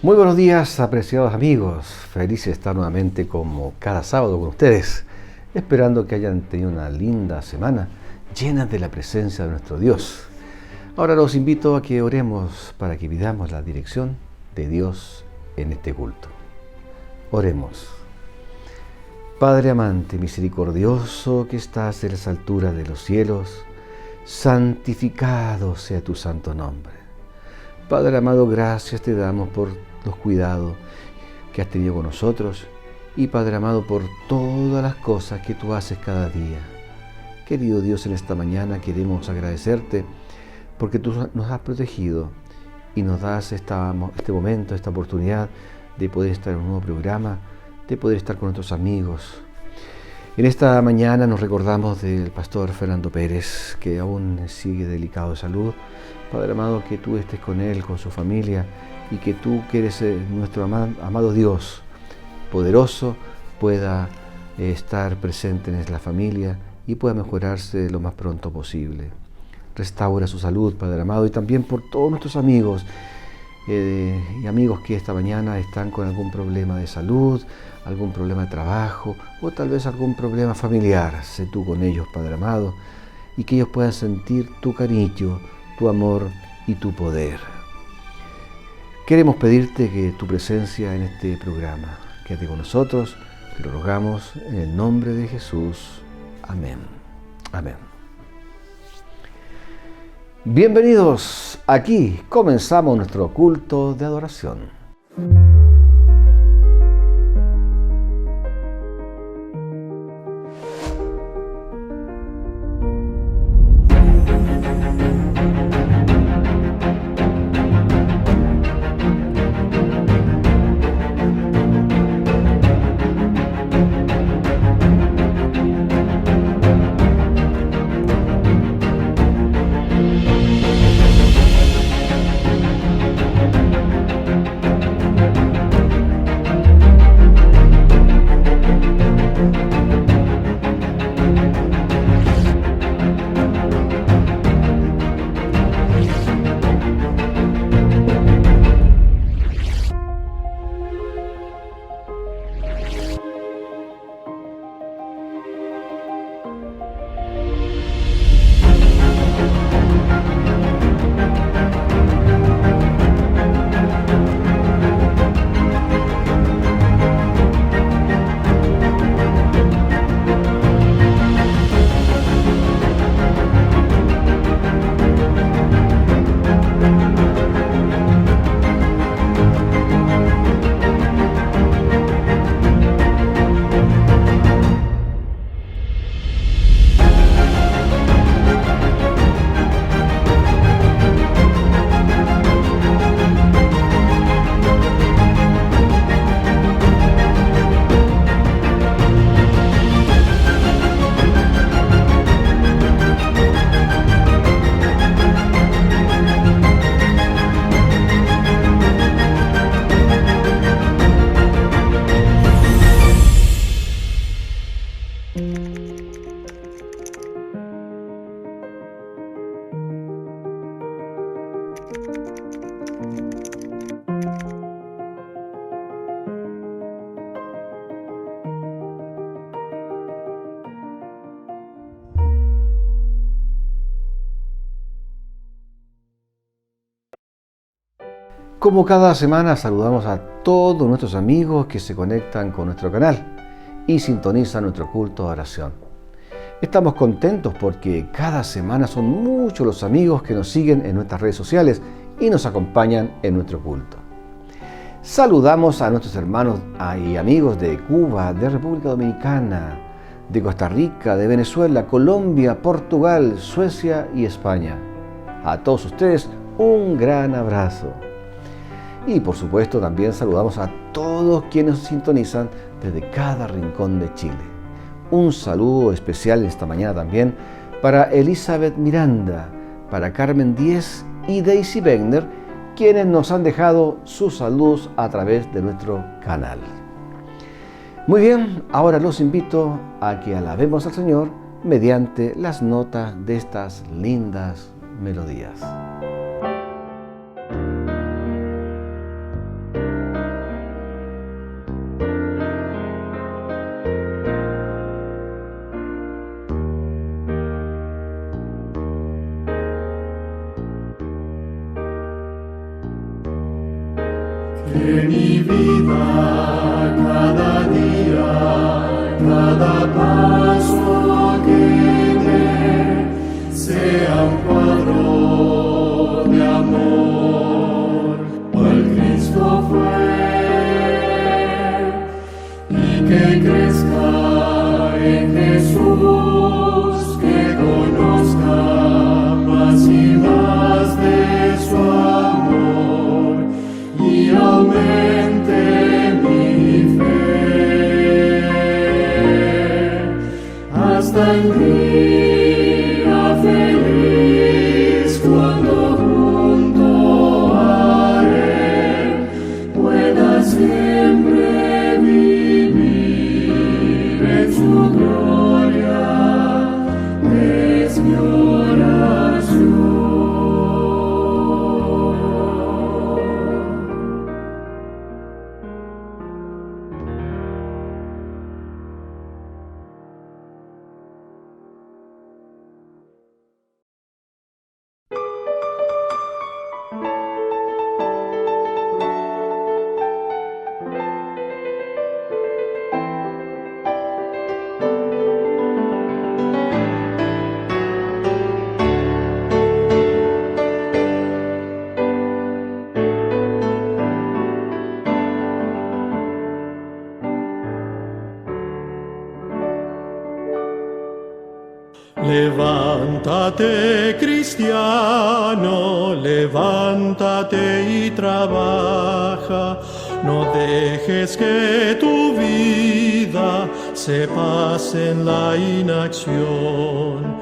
Muy buenos días, apreciados amigos. Feliz de estar nuevamente como cada sábado con ustedes, esperando que hayan tenido una linda semana llena de la presencia de nuestro Dios. Ahora los invito a que oremos para que pidamos la dirección de Dios en este culto. Oremos. Padre amante, misericordioso, que estás en las alturas de los cielos, santificado sea tu santo nombre. Padre amado, gracias te damos por los cuidados que has tenido con nosotros y Padre amado por todas las cosas que tú haces cada día. Querido Dios, en esta mañana queremos agradecerte porque tú nos has protegido y nos das este momento, esta oportunidad de poder estar en un nuevo programa, de poder estar con nuestros amigos. En esta mañana nos recordamos del pastor Fernando Pérez, que aún sigue delicado de salud. Padre amado, que tú estés con él, con su familia, y que tú, que eres nuestro amado Dios poderoso, pueda estar presente en la familia y pueda mejorarse lo más pronto posible. Restaura su salud, Padre amado, y también por todos nuestros amigos y amigos que esta mañana están con algún problema de salud, algún problema de trabajo o tal vez algún problema familiar. Sé tú con ellos, Padre amado, y que ellos puedan sentir tu cariño, tu amor y tu poder. Queremos pedirte que tu presencia en este programa quede con nosotros, te lo rogamos en el nombre de Jesús. Amén. Amén. Bienvenidos, aquí comenzamos nuestro culto de adoración. Como cada semana saludamos a todos nuestros amigos que se conectan con nuestro canal y sintonizan nuestro culto de oración. Estamos contentos porque cada semana son muchos los amigos que nos siguen en nuestras redes sociales y nos acompañan en nuestro culto. Saludamos a nuestros hermanos y amigos de Cuba, de República Dominicana, de Costa Rica, de Venezuela, Colombia, Portugal, Suecia y España. A todos ustedes un gran abrazo. Y por supuesto también saludamos a todos quienes nos sintonizan desde cada rincón de Chile. Un saludo especial esta mañana también para Elizabeth Miranda, para Carmen Díez y Daisy Wegner, quienes nos han dejado sus saludos a través de nuestro canal. Muy bien, ahora los invito a que alabemos al Señor mediante las notas de estas lindas melodías. Que mi vida, cada día, cada paso que dé, sea un cuadro de amor, cual Cristo fue, y que crezca en Jesús, que conozca más y más de su amor, y aumente mi fe, hasta el día feliz, cuando junto a Él pueda siempre vivir en su gloria. Es mi oración. Levántate, cristiano, levántate y trabaja. No dejes que tu vida se pase en la inacción.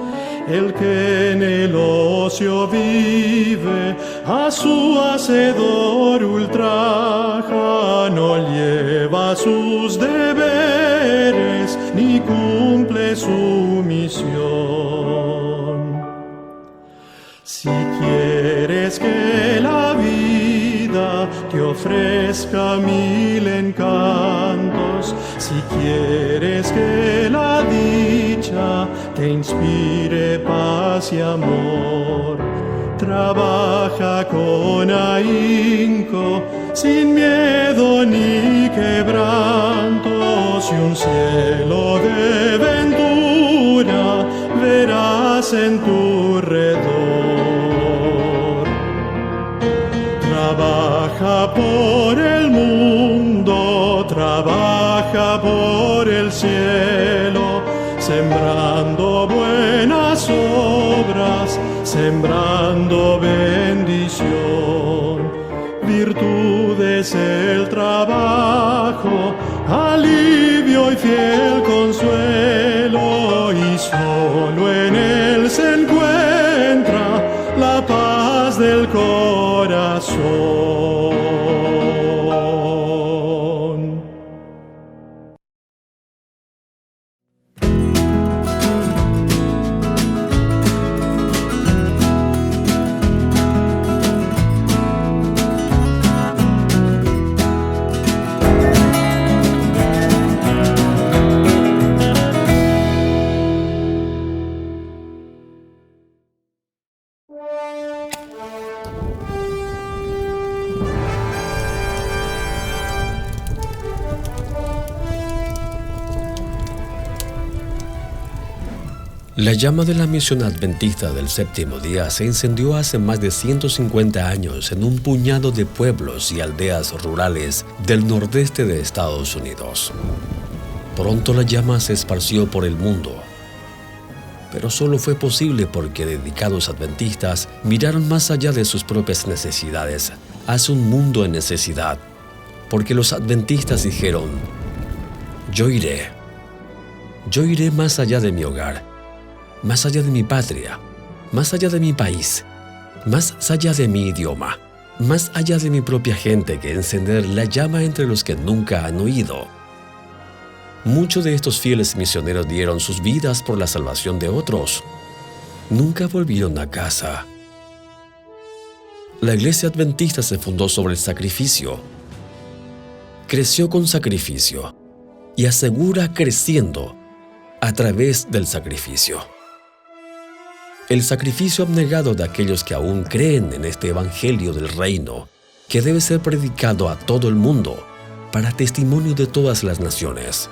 El que en el ocio vive, a su hacedor ultraja, no lleva sus deberes ni cumple su misión. Si quieres que la vida te ofrezca mil encantos, si quieres que la dicha te inspire paz y amor, trabaja con ahínco, sin miedo ni quebrantos, y un cielo de ventura verás en tu redor. Trabaja por el mundo, trabaja por el cielo, sembrando buenas obras, sembrando bendición. Virtud es el trabajo, alivio y fiel consuelo, y solo en él se encuentra la paz del corazón. La llama de la misión adventista del séptimo día se encendió hace más de 150 años en un puñado de pueblos y aldeas rurales del nordeste de Estados Unidos. Pronto la llama se esparció por el mundo, pero solo fue posible porque dedicados adventistas miraron más allá de sus propias necesidades hacia un mundo en necesidad, porque los adventistas dijeron: yo iré más allá de mi hogar, más allá de mi patria, más allá de mi país, más allá de mi idioma, más allá de mi propia gente, que encender la llama entre los que nunca han oído. Muchos de estos fieles misioneros dieron sus vidas por la salvación de otros. Nunca volvieron a casa. La iglesia adventista se fundó sobre el sacrificio. Creció con sacrificio y asegura creciendo a través del sacrificio. El sacrificio abnegado de aquellos que aún creen en este evangelio del reino que debe ser predicado a todo el mundo para testimonio de todas las naciones.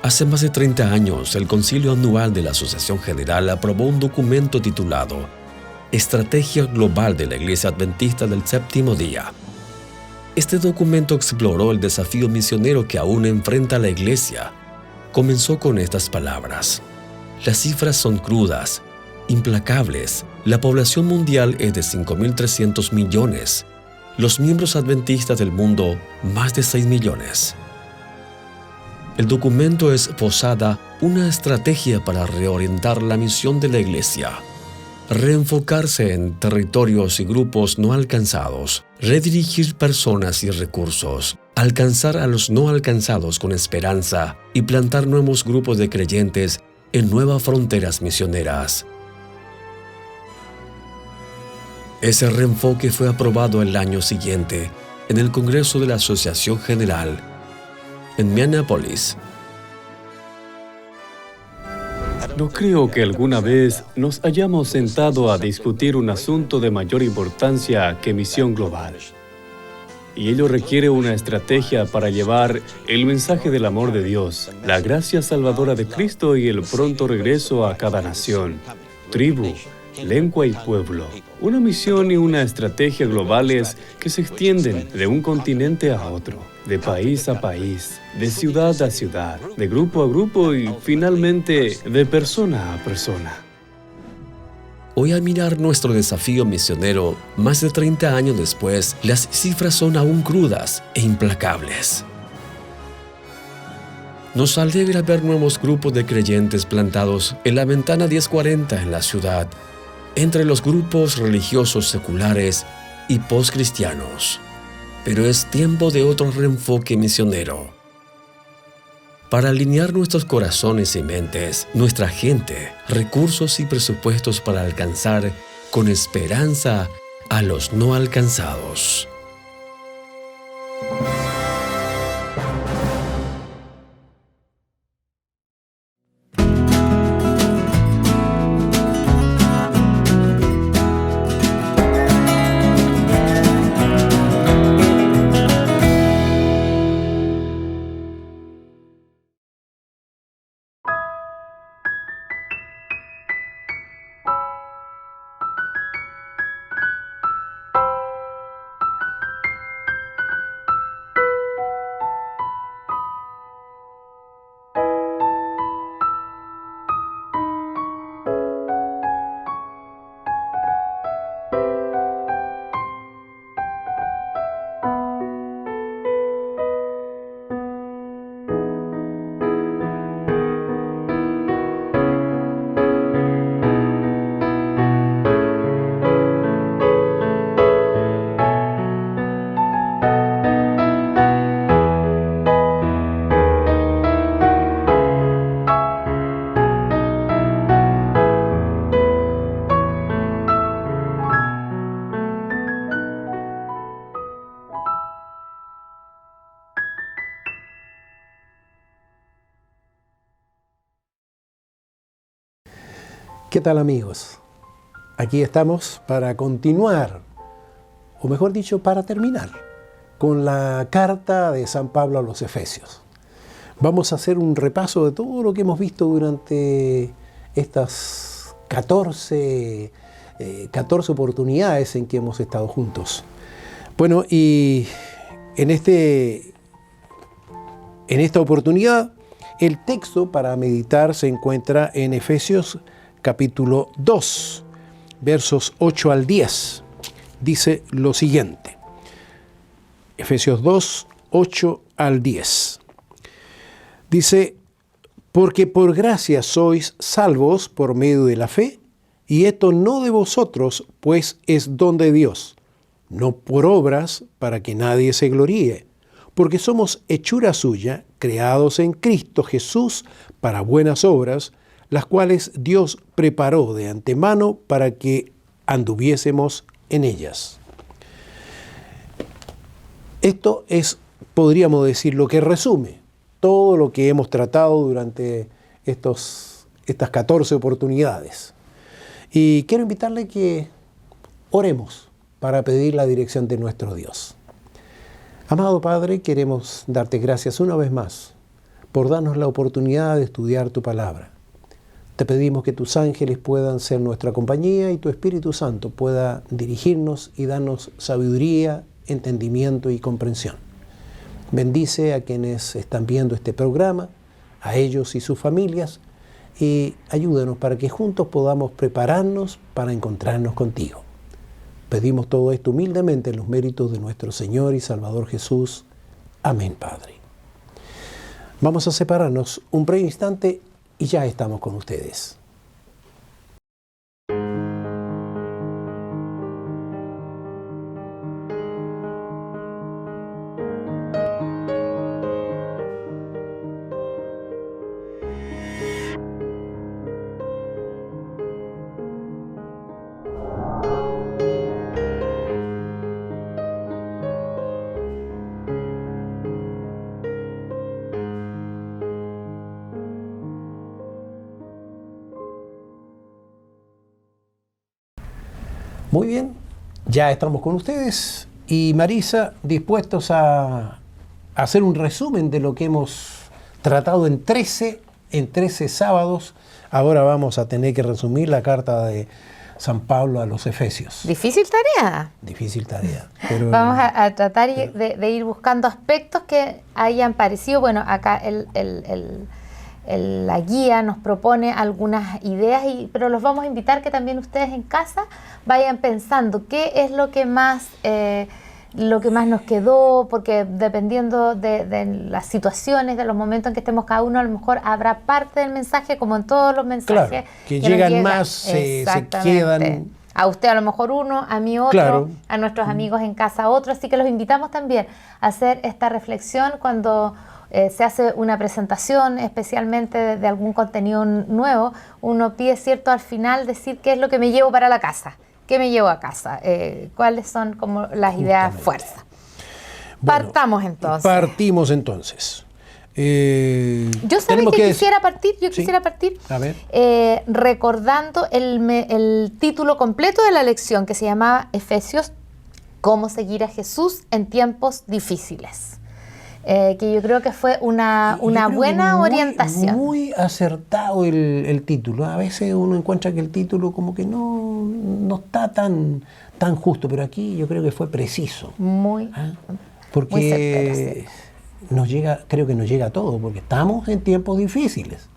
Hace más de 30 años, el Concilio Anual de la Asociación General aprobó un documento titulado Estrategia Global de la Iglesia Adventista del Séptimo Día. Este documento exploró el desafío misionero que aún enfrenta la Iglesia. Comenzó con estas palabras: las cifras son crudas, implacables. La población mundial es de 5.300 millones. Los miembros adventistas del mundo, más de 6 millones. El documento esbozaba una estrategia para reorientar la misión de la Iglesia, reenfocarse en territorios y grupos no alcanzados, redirigir personas y recursos, alcanzar a los no alcanzados con esperanza y plantar nuevos grupos de creyentes en nuevas fronteras misioneras. Ese reenfoque fue aprobado el año siguiente en el Congreso de la Asociación General en Minneapolis. No creo que alguna vez nos hayamos sentado a discutir un asunto de mayor importancia que misión global. Y ello requiere una estrategia para llevar el mensaje del amor de Dios, la gracia salvadora de Cristo y el pronto regreso a cada nación, tribu, lengua y pueblo. Una misión y una estrategia globales que se extienden de un continente a otro, de país a país, de ciudad a ciudad, de grupo a grupo y finalmente de persona a persona. Hoy, al mirar nuestro desafío misionero, más de 30 años después, las cifras son aún crudas e implacables. Nos alegra ver nuevos grupos de creyentes plantados en la ventana 1040 en la ciudad, entre los grupos religiosos seculares y postcristianos. Pero es tiempo de otro reenfoque misionero. Para alinear nuestros corazones y mentes, nuestra gente, recursos y presupuestos para alcanzar con esperanza a los no alcanzados. ¿Qué tal, amigos? Aquí estamos para continuar, o mejor dicho, para terminar, con la carta de San Pablo a los Efesios. Vamos a hacer un repaso de todo lo que hemos visto durante estas 14 oportunidades en que hemos estado juntos. Bueno, y en esta oportunidad, el texto para meditar se encuentra en Efesios capítulo 2, versos 8 al 10. Dice lo siguiente. Efesios 2, 8 al 10. Dice: porque por gracia sois salvos por medio de la fe, y esto no de vosotros, pues es don de Dios, no por obras, para que nadie se gloríe, porque somos hechura suya, creados en Cristo Jesús para buenas obras, las cuales Dios preparó de antemano para que anduviésemos en ellas. Esto es, podríamos decir, lo que resume todo lo que hemos tratado durante estas 14 oportunidades. Y quiero invitarle que oremos para pedir la dirección de nuestro Dios. Amado Padre, queremos darte gracias una vez más por darnos la oportunidad de estudiar tu palabra. Te pedimos que tus ángeles puedan ser nuestra compañía y tu Espíritu Santo pueda dirigirnos y darnos sabiduría, entendimiento y comprensión. Bendice a quienes están viendo este programa, a ellos y sus familias, y ayúdanos para que juntos podamos prepararnos para encontrarnos contigo. Pedimos todo esto humildemente en los méritos de nuestro Señor y Salvador Jesús. Amén, Padre. Vamos a separarnos un breve instante y ya estamos con ustedes. Muy bien, ya estamos con ustedes y Marisa, dispuestos a hacer un resumen de lo que hemos tratado en 13 sábados. Ahora vamos a tener que resumir la carta de San Pablo a los Efesios. Difícil tarea. Difícil tarea. Pero, vamos a tratar de ir buscando aspectos que hayan parecido. Bueno, acá la guía nos propone algunas ideas, pero los vamos a invitar que también ustedes en casa vayan pensando qué es lo que más nos quedó, porque dependiendo de las situaciones, de los momentos en que estemos cada uno, a lo mejor habrá parte del mensaje, como en todos los mensajes, claro, que llegan más, se quedan. A usted a lo mejor uno, a mí otro, claro. A nuestros amigos en casa otro, así que los invitamos también a hacer esta reflexión cuando se hace una presentación, especialmente de algún contenido nuevo. Uno pide, cierto, al final decir qué es lo que me llevo para la casa, qué me llevo a casa, cuáles son como las ideas fuerza. Bueno, partamos entonces. Partimos entonces. Yo sabía que quisiera partir, a ver. Recordando el título completo de la lección, que se llamaba Efesios, cómo seguir a Jesús en tiempos difíciles. Que yo creo que fue una buena orientación. Muy acertado el título. A veces uno encuentra que el título como que no está tan justo, pero aquí yo creo que fue preciso. Porque muy certero, sí. Creo que nos llega a todo, porque estamos en tiempos difíciles.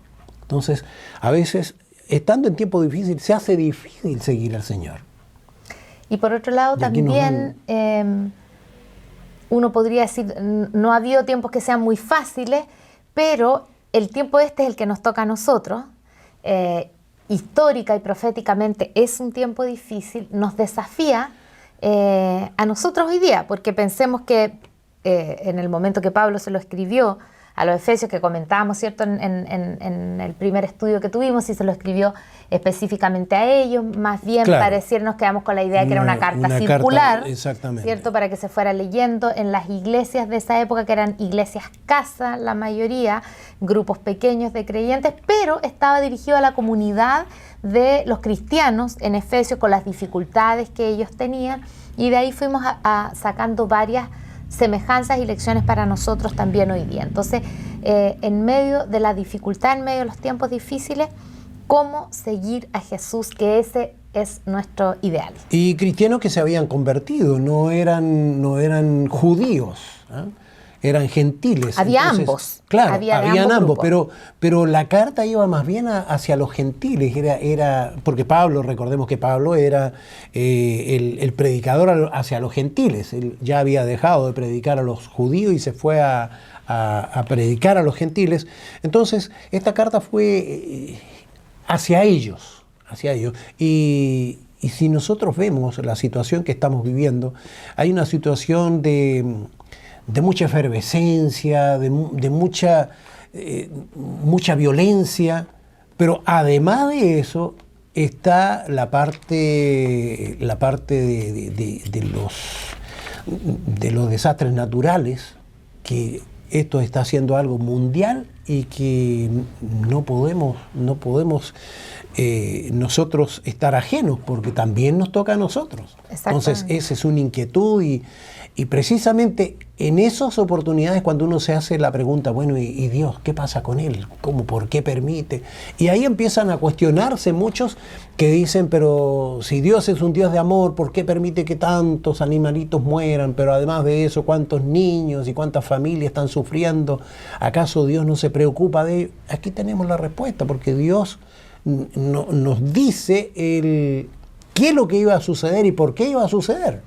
Entonces, a veces, estando en tiempos difíciles, se hace difícil seguir al Señor. Y por otro lado, también uno podría decir, no ha habido tiempos que sean muy fáciles, pero el tiempo este es el que nos toca a nosotros. Histórica y proféticamente es un tiempo difícil, nos desafía a nosotros hoy día, porque pensemos que en el momento que Pablo se lo escribió a los Efesios, que comentábamos, ¿cierto?, en el primer estudio que tuvimos, y se lo escribió específicamente a ellos, más bien pareciera, nos quedamos con la idea de que era una carta circular, ¿cierto?, para que se fuera leyendo en las iglesias de esa época, que eran iglesias casa, la mayoría, grupos pequeños de creyentes, pero estaba dirigido a la comunidad de los cristianos en Efesios, con las dificultades que ellos tenían, y de ahí fuimos sacando varias semejanzas y lecciones para nosotros también hoy día. Entonces, en medio de la dificultad, en medio de los tiempos difíciles, ¿cómo seguir a Jesús? Que ese es nuestro ideal. Y cristianos que se habían convertido, no eran judíos, eran gentiles. Había ambos. Claro, habían ambos, pero la carta iba más bien hacia los gentiles, era porque Pablo, recordemos que Pablo era el predicador hacia los gentiles. Él ya había dejado de predicar a los judíos y se fue a predicar a los gentiles. Entonces, esta carta fue hacia ellos. Y si nosotros vemos la situación que estamos viviendo, hay una situación de mucha efervescencia, de mucha violencia, pero además de eso está la parte de los desastres naturales, que esto está haciendo algo mundial y que no podemos nosotros estar ajenos, porque también nos toca a nosotros. Entonces, esa es una inquietud y precisamente en esas oportunidades cuando uno se hace la pregunta, bueno, ¿y Dios qué pasa con él? ¿Cómo? ¿Por qué permite? Y ahí empiezan a cuestionarse muchos que dicen, pero si Dios es un Dios de amor, ¿por qué permite que tantos animalitos mueran? Pero además de eso, ¿cuántos niños y cuántas familias están sufriendo? ¿Acaso Dios no se preocupa de ellos? Aquí tenemos la respuesta, porque Dios nos dice qué es lo que iba a suceder y por qué iba a suceder.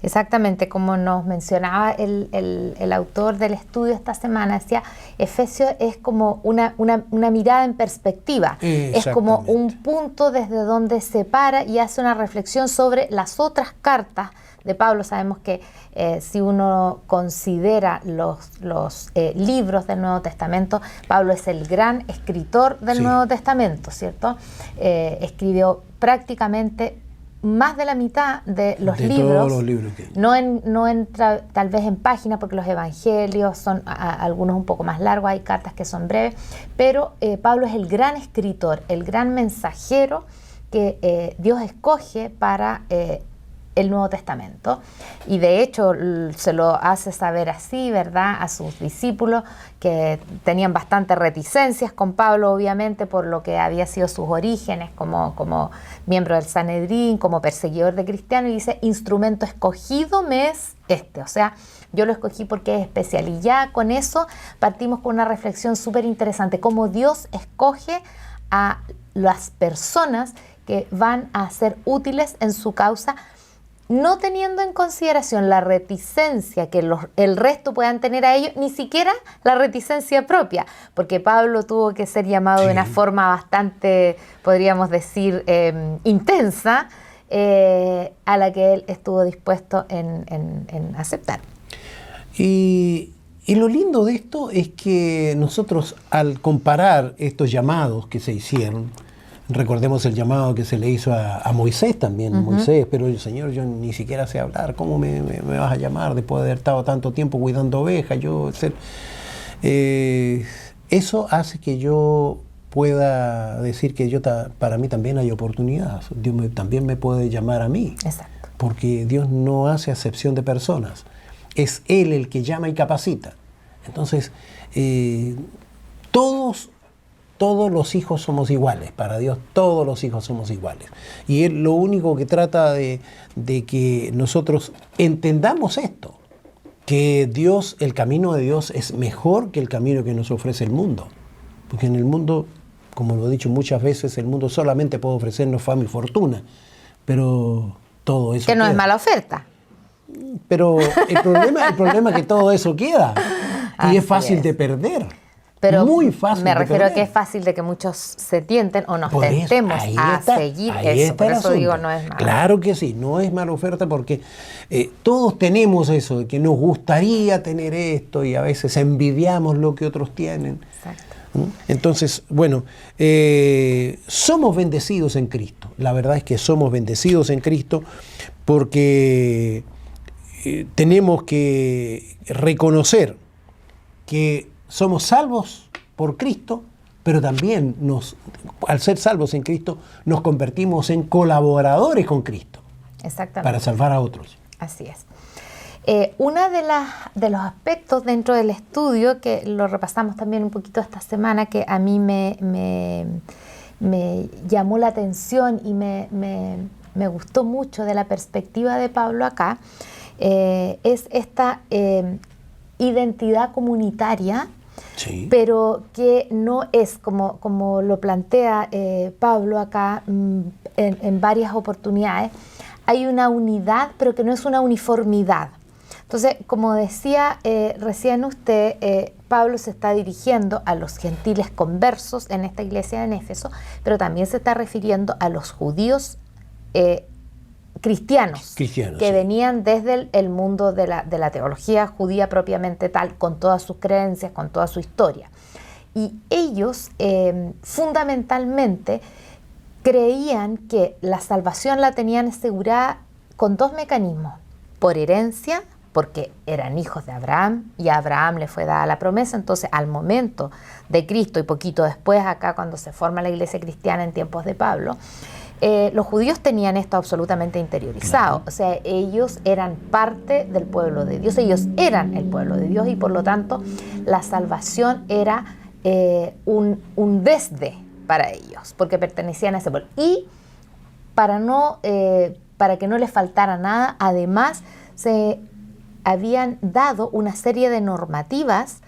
Exactamente, como nos mencionaba el autor del estudio esta semana, decía, Efesios es como una mirada en perspectiva, es como un punto desde donde se para y hace una reflexión sobre las otras cartas de Pablo. Sabemos que si uno considera los libros del Nuevo Testamento, Pablo es el gran escritor del Nuevo Testamento, ¿cierto? Escribió prácticamente más de la mitad de los libros, todos los libros que... no entra tal vez en páginas, porque los evangelios son algunos un poco más largos, hay cartas que son breves, pero Pablo es el gran escritor, el gran mensajero que Dios escoge para el Nuevo Testamento, y de hecho se lo hace saber así, ¿verdad?, a sus discípulos, que tenían bastantes reticencias con Pablo, obviamente, por lo que había sido sus orígenes como miembro del Sanedrín, como perseguidor de cristianos, y dice, instrumento escogido me es este, o sea, yo lo escogí porque es especial. Y ya con eso partimos con una reflexión súper interesante, cómo Dios escoge a las personas que van a ser útiles en su causa, no teniendo en consideración la reticencia que el resto puedan tener a ellos, ni siquiera la reticencia propia, porque Pablo tuvo que ser llamado de una forma bastante, podríamos decir, intensa, a la que él estuvo dispuesto en aceptar. Y lo lindo de esto es que nosotros, al comparar estos llamados que se hicieron, recordemos el llamado que se le hizo a Moisés también. Moisés, pero Señor, yo ni siquiera sé hablar, ¿cómo me vas a llamar después de haber estado tanto tiempo cuidando ovejas? Eso hace que yo pueda decir que para mí también hay oportunidades. Dios también me puede llamar a mí. Exacto. Porque Dios no hace acepción de personas. Es Él el que llama y capacita. Entonces, todos los hijos somos iguales. Para Dios todos los hijos somos iguales. Y Él lo único que trata de que nosotros entendamos esto, que Dios, el camino de Dios es mejor que el camino que nos ofrece el mundo. Porque en el mundo, como lo he dicho muchas veces, el mundo solamente puede ofrecernos fama y fortuna. Pero todo eso que no queda. Es mala oferta. Pero el problema es que todo eso queda. Y es fácil de perder. Pero muy fácil. Me refiero a que es fácil de que muchos se tienten o nos tentemos a seguir eso. Por eso digo, no es mala. Claro que sí, no es mala oferta, porque todos tenemos eso, de que nos gustaría tener esto y a veces envidiamos lo que otros tienen. Exacto. Entonces, bueno, somos bendecidos en Cristo. La verdad es que somos bendecidos en Cristo porque tenemos que reconocer que somos salvos por Cristo, pero también al ser salvos en Cristo, nos convertimos en colaboradores con Cristo. Exactamente. Para salvar a otros. Así es. Uno de los aspectos dentro del estudio, que lo repasamos también un poquito esta semana, que a mí me llamó la atención y me gustó mucho de la perspectiva de Pablo acá, es esta identidad comunitaria, sí, pero que no es como lo plantea Pablo acá en varias oportunidades. Hay una unidad, pero que no es una uniformidad. Entonces, como decía recién usted, Pablo se está dirigiendo a los gentiles conversos en esta iglesia en Éfeso, pero también se está refiriendo a los judíos cristianos que sí, venían desde el mundo de la teología judía propiamente tal, con todas sus creencias, con toda su historia. Y ellos fundamentalmente creían que la salvación la tenían asegurada con dos mecanismos: por herencia, porque eran hijos de Abraham y a Abraham le fue dada la promesa. Entonces, al momento de Cristo y poquito después, acá cuando se forma la iglesia cristiana en tiempos de Pablo, los judíos tenían esto absolutamente interiorizado. O sea, ellos eran parte del pueblo de Dios, ellos eran el pueblo de Dios, y por lo tanto la salvación era un desde para ellos, porque pertenecían a ese pueblo. Y para que no les faltara nada, además se habían dado una serie de normativas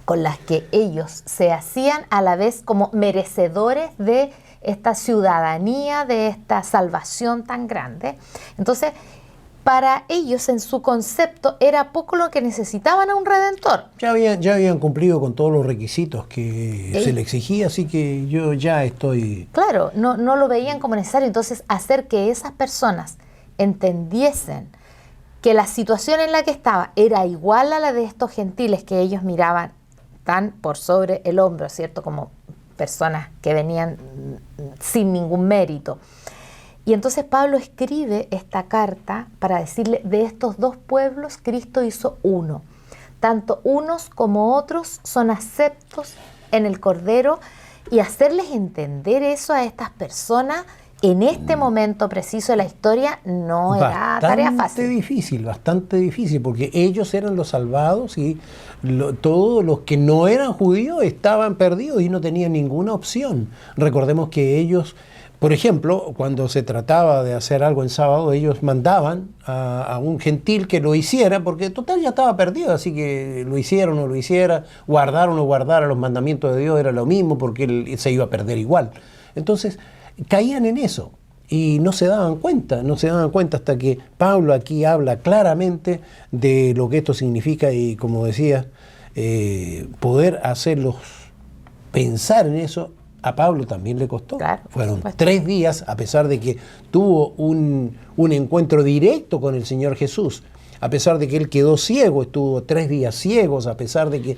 con las que ellos se hacían a la vez como merecedores de esta ciudadanía, de esta salvación tan grande. Entonces, para ellos, en su concepto, era poco lo que necesitaban a un redentor. Ya habían cumplido con todos los requisitos que se le exigía, así que yo ya estoy... Claro, no lo veían como necesario. Entonces, hacer que esas personas entendiesen que la situación en la que estaba era igual a la de estos gentiles que ellos miraban tan por sobre el hombro, ¿cierto? Como personas que venían sin ningún mérito. Y entonces Pablo escribe esta carta para decirle, de estos dos pueblos Cristo hizo uno. Tanto unos como otros son aceptos en el Cordero, y hacerles entender eso a estas personas en este momento preciso de la historia no era tarea fácil. Bastante difícil, porque ellos eran los salvados y todos los que no eran judíos estaban perdidos y no tenían ninguna opción. Recordemos que ellos, por ejemplo, cuando se trataba de hacer algo en sábado, ellos mandaban a un gentil que lo hiciera, porque total ya estaba perdido, así que lo hiciera o no lo hiciera, guardar o no guardara los mandamientos de Dios era lo mismo, porque él se iba a perder igual. Entonces, caían en eso y no se daban cuenta hasta que Pablo aquí habla claramente de lo que esto significa y, como decía, poder hacerlos pensar en eso. A Pablo también le costó. Claro, fueron 3 días, a pesar de que tuvo un encuentro directo con el Señor Jesús, a pesar de que él quedó ciego, estuvo 3 días ciegos, a pesar de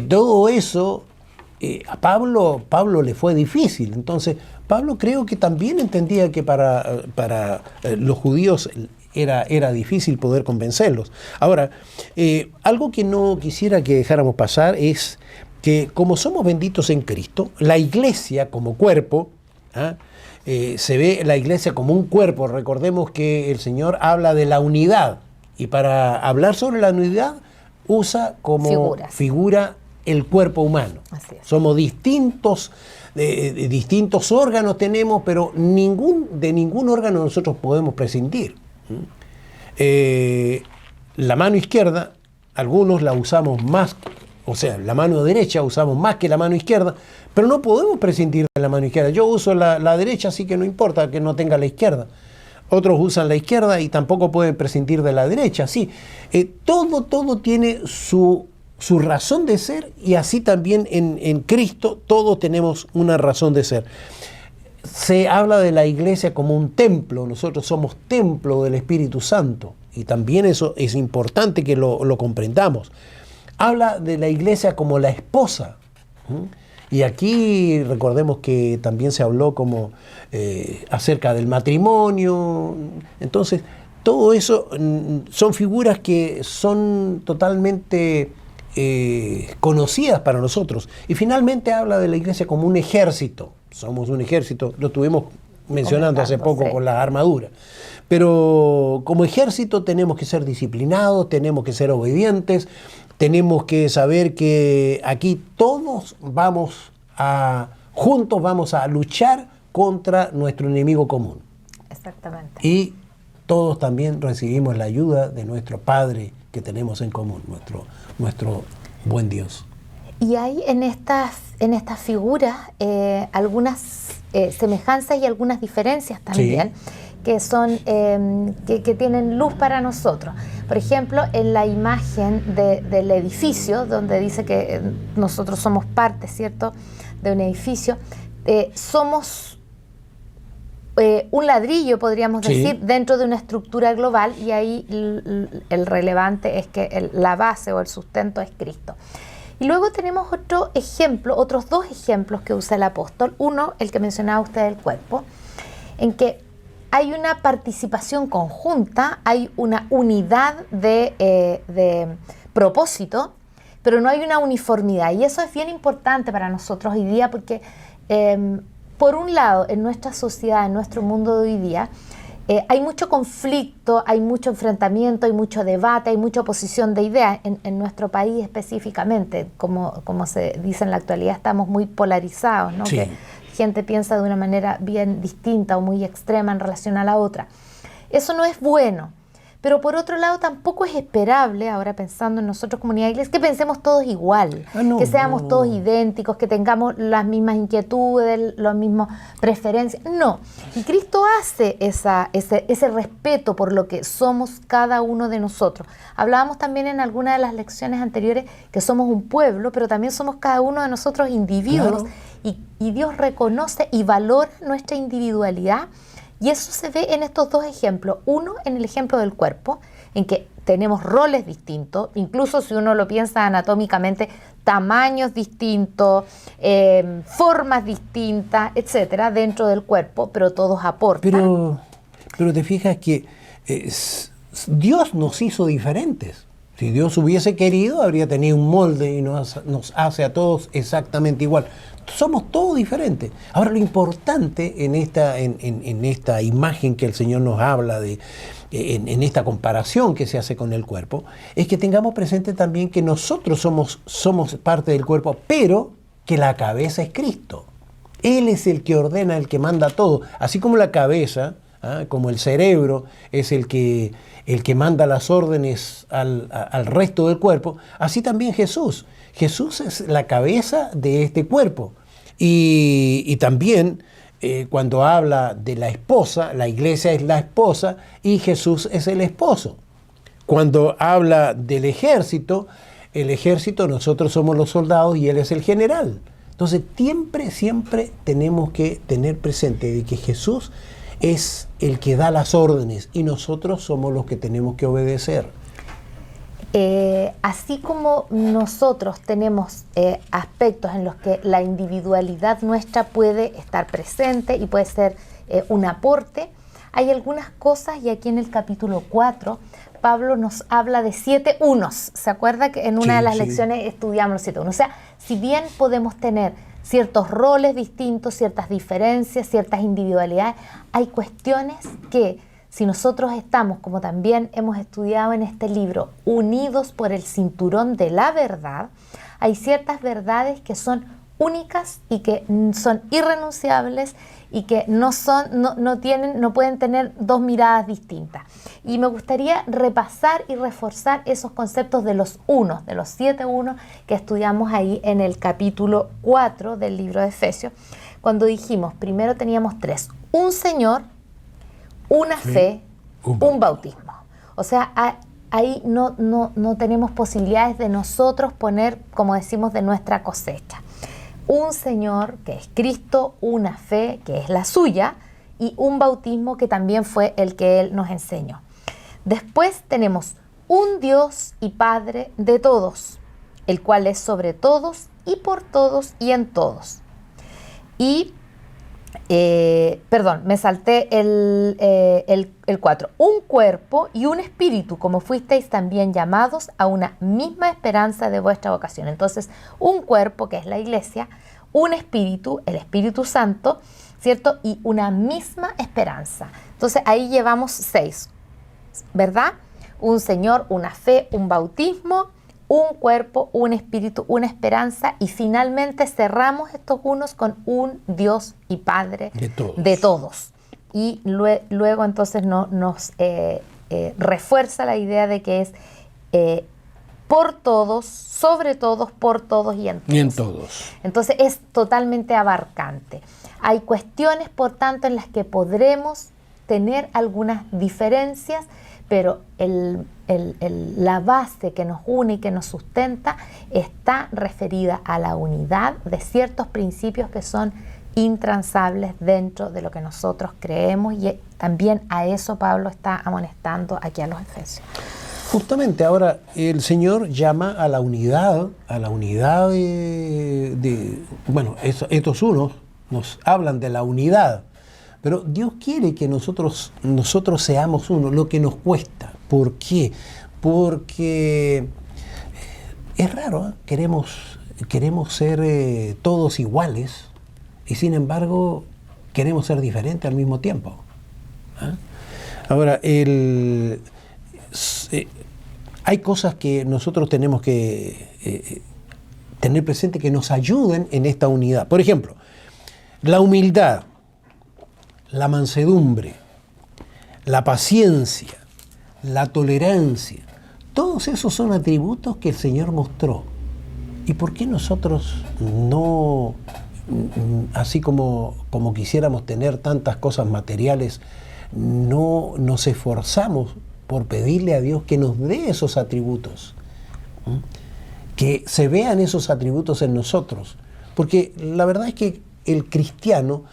todo eso, a Pablo le fue difícil. Entonces, Pablo creo que también entendía que para los judíos era difícil poder convencerlos. Ahora, algo que no quisiera que dejáramos pasar es que, como somos benditos en Cristo, la iglesia como cuerpo, se ve la iglesia como un cuerpo. Recordemos que el Señor habla de la unidad, y para hablar sobre la unidad usa como figura el cuerpo humano. Somos distintos, distintos órganos tenemos, pero de ningún órgano nosotros podemos prescindir. La mano izquierda, algunos la usamos más, o sea, la mano derecha usamos más que la mano izquierda, pero no podemos prescindir de la mano izquierda. Yo uso la derecha, así que no importa que no tenga la izquierda. Otros usan la izquierda y tampoco pueden prescindir de la derecha. Sí, todo tiene su razón de ser, y así también en Cristo todos tenemos una razón de ser. Se habla de la iglesia como un templo. Nosotros somos templo del Espíritu Santo, y también eso es importante que lo comprendamos. Habla de la iglesia como la esposa. Y aquí recordemos que también se habló como acerca del matrimonio. Entonces, todo eso son figuras que son totalmente conocidas para nosotros. Y finalmente habla de la iglesia como un ejército. Somos un ejército, lo estuvimos mencionando hace poco con la armadura. Pero como ejército tenemos que ser disciplinados, tenemos que ser obedientes, tenemos que saber que aquí todos juntos vamos a luchar contra nuestro enemigo común. Exactamente. Y todos también recibimos la ayuda de nuestro Padre que tenemos en común, nuestro buen Dios. Y hay en estas figuras algunas semejanzas y algunas diferencias también, que son que tienen luz para nosotros. Por ejemplo, en la imagen del edificio, donde dice que nosotros somos parte, ¿cierto?, de un edificio, somos un ladrillo, podríamos decir, dentro de una estructura global, y ahí el relevante es que la base o el sustento es Cristo. Y luego tenemos otros 2 ejemplos que usa el apóstol. Uno, el que mencionaba usted del cuerpo, en que hay una participación conjunta, hay una unidad de propósito, pero no hay una uniformidad. Y eso es bien importante para nosotros hoy día porque, por un lado, en nuestra sociedad, en nuestro mundo de hoy día, hay mucho conflicto, hay mucho enfrentamiento, hay mucho debate, hay mucha oposición de ideas en nuestro país específicamente. Como se dice en la actualidad, estamos muy polarizados, ¿no? Sí. Que gente piensa de una manera bien distinta o muy extrema en relación a la otra. Eso no es bueno. Pero por otro lado tampoco es esperable, ahora pensando en nosotros comunidad de iglesia, que pensemos todos igual, que seamos todos idénticos, que tengamos las mismas inquietudes, las mismas preferencias. No, y Cristo hace ese respeto por lo que somos cada uno de nosotros. Hablábamos también en alguna de las lecciones anteriores que somos un pueblo, pero también somos cada uno de nosotros individuos, claro. y Dios reconoce y valora nuestra individualidad. Y eso se ve en estos dos ejemplos. Uno, en el ejemplo del cuerpo, en que tenemos roles distintos, incluso si uno lo piensa anatómicamente, tamaños distintos, formas distintas, etcétera, dentro del cuerpo, pero todos aportan. Pero te fijas que Dios nos hizo diferentes. Si Dios hubiese querido, habría tenido un molde y nos hace a todos exactamente igual. Somos todos diferentes. Ahora, lo importante en esta imagen que el Señor nos habla, en esta comparación que se hace con el cuerpo, es que tengamos presente también que nosotros somos parte del cuerpo, pero que la cabeza es Cristo. Él es el que ordena, el que manda todo. Así como la cabeza, como el cerebro es el que manda las órdenes al resto del cuerpo, así también Jesús. Jesús es la cabeza de este cuerpo. Y también cuando habla de la esposa, la iglesia es la esposa y Jesús es el esposo. Cuando habla del ejército, el ejército, nosotros somos los soldados y Él es el general. Entonces siempre tenemos que tener presente de que Jesús es el que da las órdenes y nosotros somos los que tenemos que obedecer. Así como nosotros tenemos aspectos en los que la individualidad nuestra puede estar presente y puede ser un aporte, hay algunas cosas, y aquí en el capítulo 4 Pablo nos habla de 7 unos. ¿Se acuerda que en una de las lecciones estudiamos los 7 unos? O sea, si bien podemos tener ciertos roles distintos, ciertas diferencias, ciertas individualidades, hay cuestiones que, si nosotros estamos, como también hemos estudiado en este libro, unidos por el cinturón de la verdad, hay ciertas verdades que son únicas y que son irrenunciables y que no pueden tener dos miradas distintas. Y me gustaría repasar y reforzar esos conceptos de los unos, de los 7 unos que estudiamos ahí en el capítulo 4 del libro de Efesios, cuando dijimos, primero teníamos 3, un Señor, una fe, un bautismo. O sea, ahí no tenemos posibilidades de nosotros poner, como decimos, de nuestra cosecha. Un Señor, que es Cristo, una fe, que es la suya, y un bautismo que también fue el que Él nos enseñó. Después tenemos un Dios y Padre de todos, el cual es sobre todos y por todos y en todos. Y me salté el 4. Un cuerpo y un espíritu, como fuisteis también llamados a una misma esperanza de vuestra vocación. Entonces, un cuerpo, que es la iglesia, un espíritu, el Espíritu Santo, ¿cierto? Y una misma esperanza. Entonces, ahí llevamos 6, ¿verdad? Un Señor, una fe, un bautismo, un cuerpo, un espíritu, una esperanza, y finalmente cerramos estos unos con un Dios y Padre de todos. Y luego entonces nos refuerza la idea de que es por todos, sobre todos, por todos y en todos. Y en todos. Entonces es totalmente abarcante. Hay cuestiones, por tanto, en las que podremos tener algunas diferencias, pero la base que nos une y que nos sustenta está referida a la unidad de ciertos principios que son intransables dentro de lo que nosotros creemos, y también a eso Pablo está amonestando aquí a los Efesios. Justamente ahora el Señor llama a la unidad estos unos nos hablan de la unidad. Pero Dios quiere que nosotros seamos uno, lo que nos cuesta. ¿Por qué? Porque es raro, ¿eh? Queremos ser todos iguales y sin embargo queremos ser diferentes al mismo tiempo. ¿Eh? Ahora, hay cosas que nosotros tenemos que tener presente que nos ayuden en esta unidad. Por ejemplo, la humildad, la mansedumbre, la paciencia, la tolerancia, todos esos son atributos que el Señor mostró. ¿Y por qué nosotros no, así como quisiéramos tener tantas cosas materiales, no nos esforzamos por pedirle a Dios que nos dé esos atributos? Que se vean esos atributos en nosotros. Porque la verdad es que el cristiano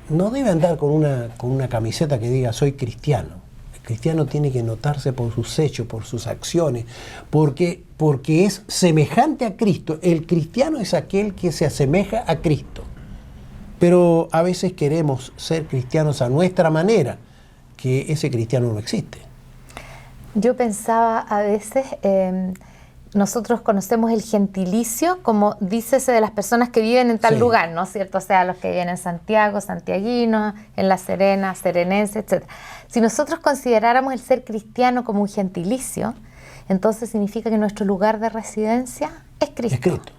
no debe andar con una camiseta que diga soy cristiano. El cristiano tiene que notarse por sus hechos, por sus acciones, porque es semejante a Cristo. El cristiano es aquel que se asemeja a Cristo. Pero a veces queremos ser cristianos a nuestra manera, que ese cristiano no existe. Yo pensaba a veces, nosotros conocemos el gentilicio, como dícese de las personas que viven en tal lugar, ¿no es cierto? O sea, los que viven en Santiago, santiaguinos, en La Serena, serenense, etc. Si nosotros consideráramos el ser cristiano como un gentilicio, entonces significa que nuestro lugar de residencia es Cristo. Es Cristo.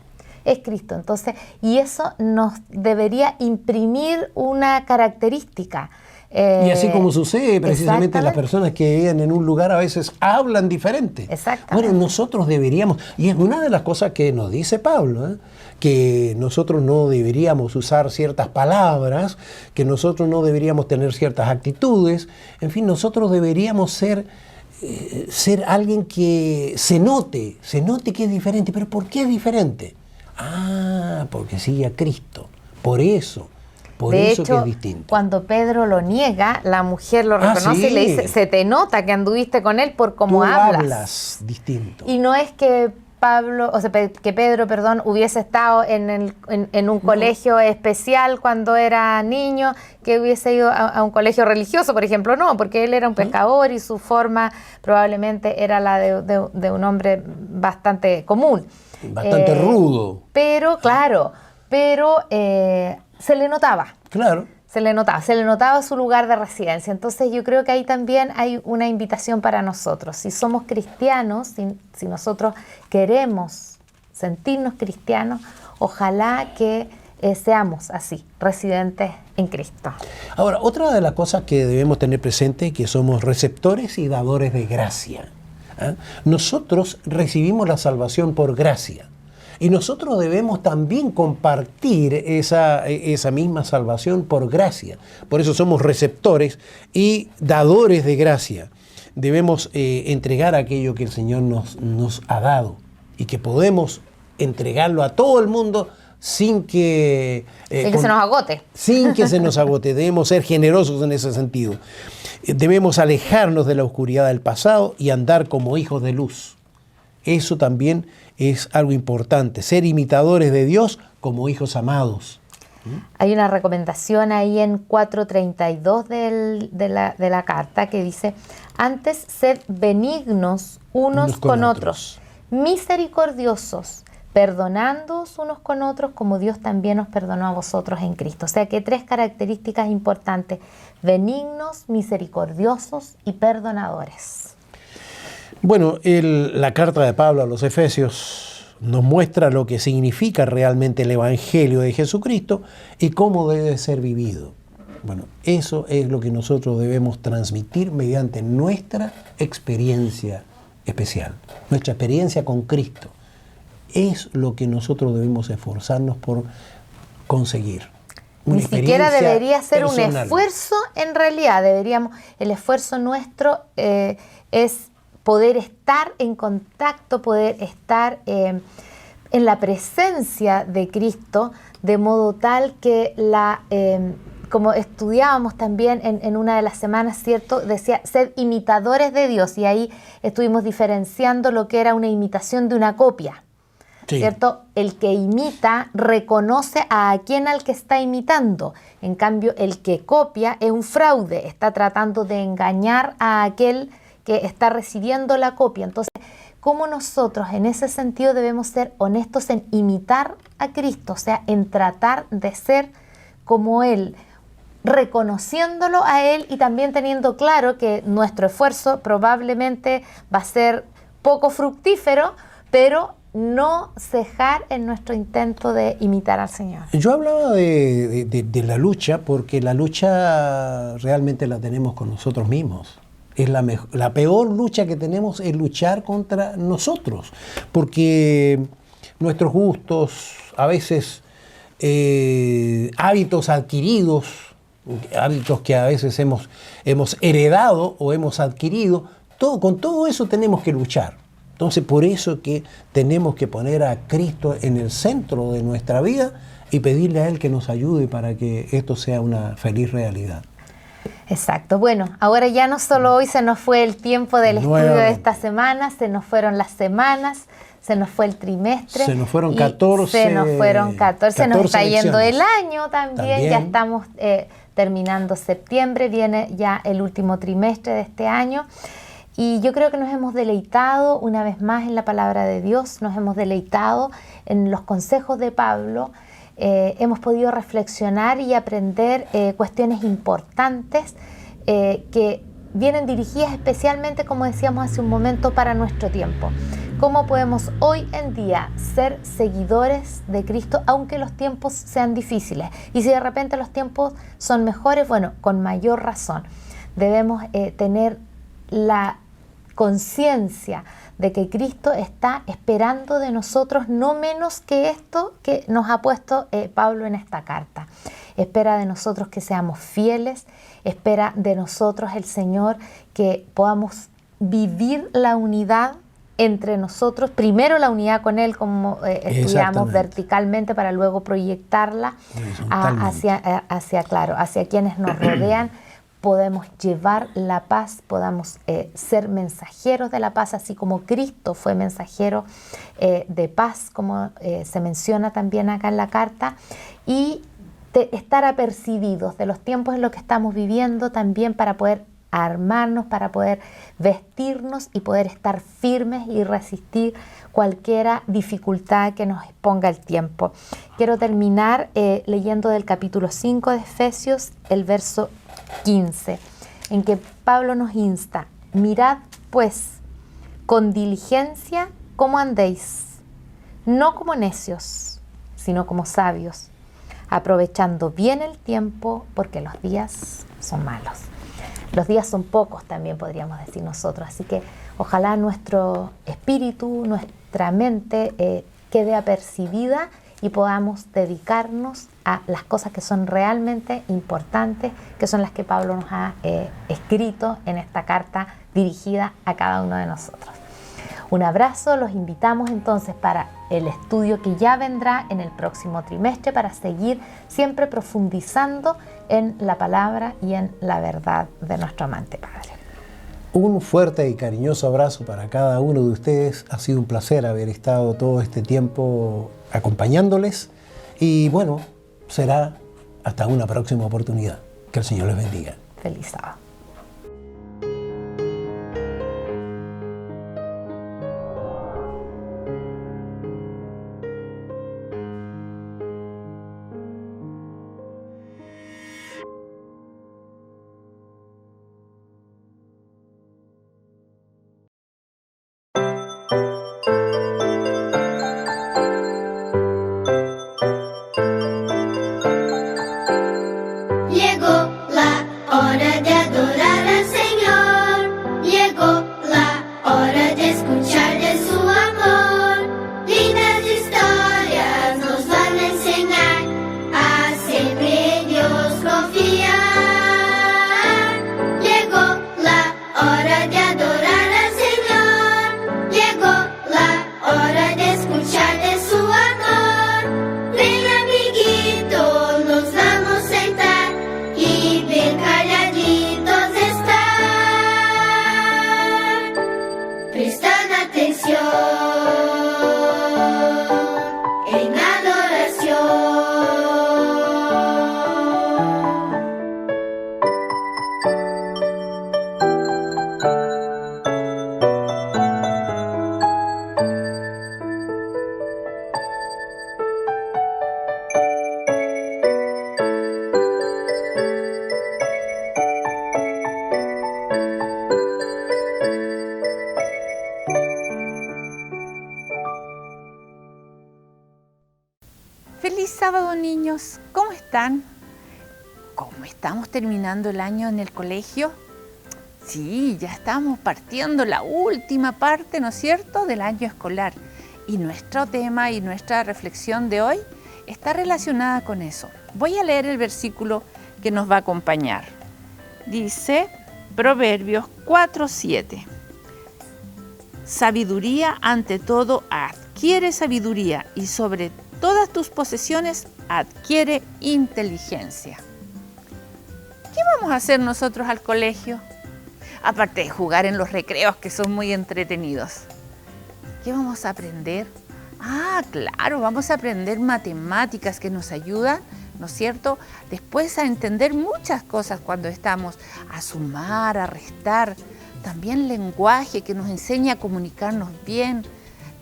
Es Cristo. Entonces, y eso nos debería imprimir una característica. Y así como sucede precisamente las personas que viven en un lugar a veces hablan diferente. Exactamente. Bueno, nosotros deberíamos, y es una de las cosas que nos dice Pablo, que nosotros no deberíamos usar ciertas palabras, que nosotros no deberíamos tener ciertas actitudes, en fin, nosotros deberíamos ser alguien que se note que es diferente. ¿Pero por qué es diferente? Porque sigue a Cristo, por eso. De hecho, que es distinto. Cuando Pedro lo niega, la mujer lo reconoce y le dice, se te nota que anduviste con él por cómo hablas distinto. Y no es que Pedro, hubiese estado en un colegio especial cuando era niño, que hubiese ido a un colegio religioso, por ejemplo, no, porque él era un pescador y su forma probablemente era la de un hombre bastante común. Bastante rudo. Pero se le notaba. Claro. Se le notaba su lugar de residencia. Entonces yo creo que ahí también hay una invitación para nosotros. Si somos cristianos, si nosotros queremos sentirnos cristianos, ojalá que seamos así, residentes en Cristo. Ahora, otra de las cosas que debemos tener presente es que somos receptores y dadores de gracia. Nosotros recibimos la salvación por gracia. Y nosotros debemos también compartir esa misma salvación por gracia. Por eso somos receptores y dadores de gracia. Debemos entregar aquello que el Señor nos ha dado y que podemos entregarlo a todo el mundo sin que se nos agote. Sin que se nos agote. Debemos ser generosos en ese sentido. Debemos alejarnos de la oscuridad del pasado y andar como hijos de luz. Eso también es algo importante, ser imitadores de Dios como hijos amados. Hay una recomendación ahí en 4:32 de la carta que dice, antes sed benignos unos con otros, misericordiosos, perdonándoos unos con otros como Dios también os perdonó a vosotros en Cristo. O sea que 3 características importantes, benignos, misericordiosos y perdonadores. Bueno, la carta de Pablo a los Efesios nos muestra lo que significa realmente el Evangelio de Jesucristo y cómo debe ser vivido. Bueno, eso es lo que nosotros debemos transmitir mediante nuestra experiencia especial, nuestra experiencia con Cristo. Es lo que nosotros debemos esforzarnos por conseguir. Ni siquiera debería ser personal. Un esfuerzo, en realidad, el esfuerzo nuestro es poder estar en contacto, poder estar en la presencia de Cristo, de modo tal que como estudiábamos también en una de las semanas, ¿cierto? Decía, ser imitadores de Dios, y ahí estuvimos diferenciando lo que era una imitación de una copia. Sí. ¿cierto? El que imita reconoce a quien al que está imitando. En cambio, el que copia es un fraude, está tratando de engañar a aquel que está recibiendo la copia. Entonces, ¿cómo nosotros en ese sentido debemos ser honestos en imitar a Cristo? O sea, en tratar de ser como Él, reconociéndolo a Él y también teniendo claro que nuestro esfuerzo probablemente va a ser poco fructífero, pero no cejar en nuestro intento de imitar al Señor. Yo hablaba de la lucha porque la lucha realmente la tenemos con nosotros mismos. Es la peor lucha que tenemos es luchar contra nosotros, porque nuestros gustos, a veces hábitos adquiridos, hábitos que a veces hemos heredado o hemos adquirido, con todo eso tenemos que luchar. Entonces, por eso que tenemos que poner a Cristo en el centro de nuestra vida y pedirle a Él que nos ayude para que esto sea una feliz realidad. Exacto. Bueno, ahora ya no solo hoy se nos fue el tiempo del estudio de esta semana, se nos fueron las semanas, se nos fue el trimestre. Se nos fueron 14. Se nos fueron 14, nos está yendo el año también. Ya estamos terminando septiembre, viene ya el último trimestre de este año. Y yo creo que nos hemos deleitado una vez más en la palabra de Dios, nos hemos deleitado en los consejos de Pablo, hemos podido reflexionar y aprender cuestiones importantes que vienen dirigidas especialmente, como decíamos hace un momento, para nuestro tiempo. ¿Cómo podemos hoy en día ser seguidores de Cristo aunque los tiempos sean difíciles? Y si de repente los tiempos son mejores, bueno, con mayor razón. Debemos tener la conciencia de que Cristo está esperando de nosotros no menos que esto que nos ha puesto Pablo en esta carta. Espera de nosotros que seamos fieles, espera de nosotros el Señor que podamos vivir la unidad entre nosotros, primero la unidad con Él, como estudiamos verticalmente, para luego proyectarla hacia quienes nos rodean. Podemos llevar la paz, podamos ser mensajeros de la paz, así como Cristo fue mensajero de paz, como se menciona también acá en la carta, y estar apercibidos de los tiempos en los que estamos viviendo también para poder armarnos, para poder vestirnos y poder estar firmes y resistir cualquier dificultad que nos exponga el tiempo. Quiero terminar leyendo del capítulo 5 de Efesios, el verso 15, en que Pablo nos insta: mirad pues con diligencia cómo andéis, no como necios, sino como sabios, aprovechando bien el tiempo, porque los días son malos. Los días son pocos, también podríamos decir nosotros, así que ojalá nuestro espíritu, nuestra mente quede apercibida y podamos dedicarnos a las cosas que son realmente importantes, que son las que Pablo nos ha escrito en esta carta dirigida a cada uno de nosotros. Un abrazo, los invitamos entonces para el estudio que ya vendrá en el próximo trimestre, para seguir siempre profundizando en la palabra y en la verdad de nuestro amante Padre. Un fuerte y cariñoso abrazo para cada uno de ustedes. Ha sido un placer haber estado todo este tiempo acompañándoles y bueno, será hasta una próxima oportunidad. Que el Señor les bendiga. Feliz sábado. Llegó la hora de adorar. sábado, niños. ¿Cómo están? ¿Cómo estamos terminando el año en el colegio? Sí, ya estamos partiendo la última parte, ¿no es cierto?, del año escolar. Y nuestro tema y nuestra reflexión de hoy está relacionada con eso. Voy a leer el versículo que nos va a acompañar. Dice Proverbios 4:7. Sabiduría ante todo, adquiere sabiduría, y sobre todas tus posesiones adquiere inteligencia. ¿Qué vamos a hacer nosotros al colegio? Aparte de jugar en los recreos, que son muy entretenidos. ¿Qué vamos a aprender? Claro, vamos a aprender matemáticas que nos ayudan, ¿no es cierto?, después a entender muchas cosas cuando estamos a sumar, a restar. También lenguaje que nos enseña a comunicarnos bien.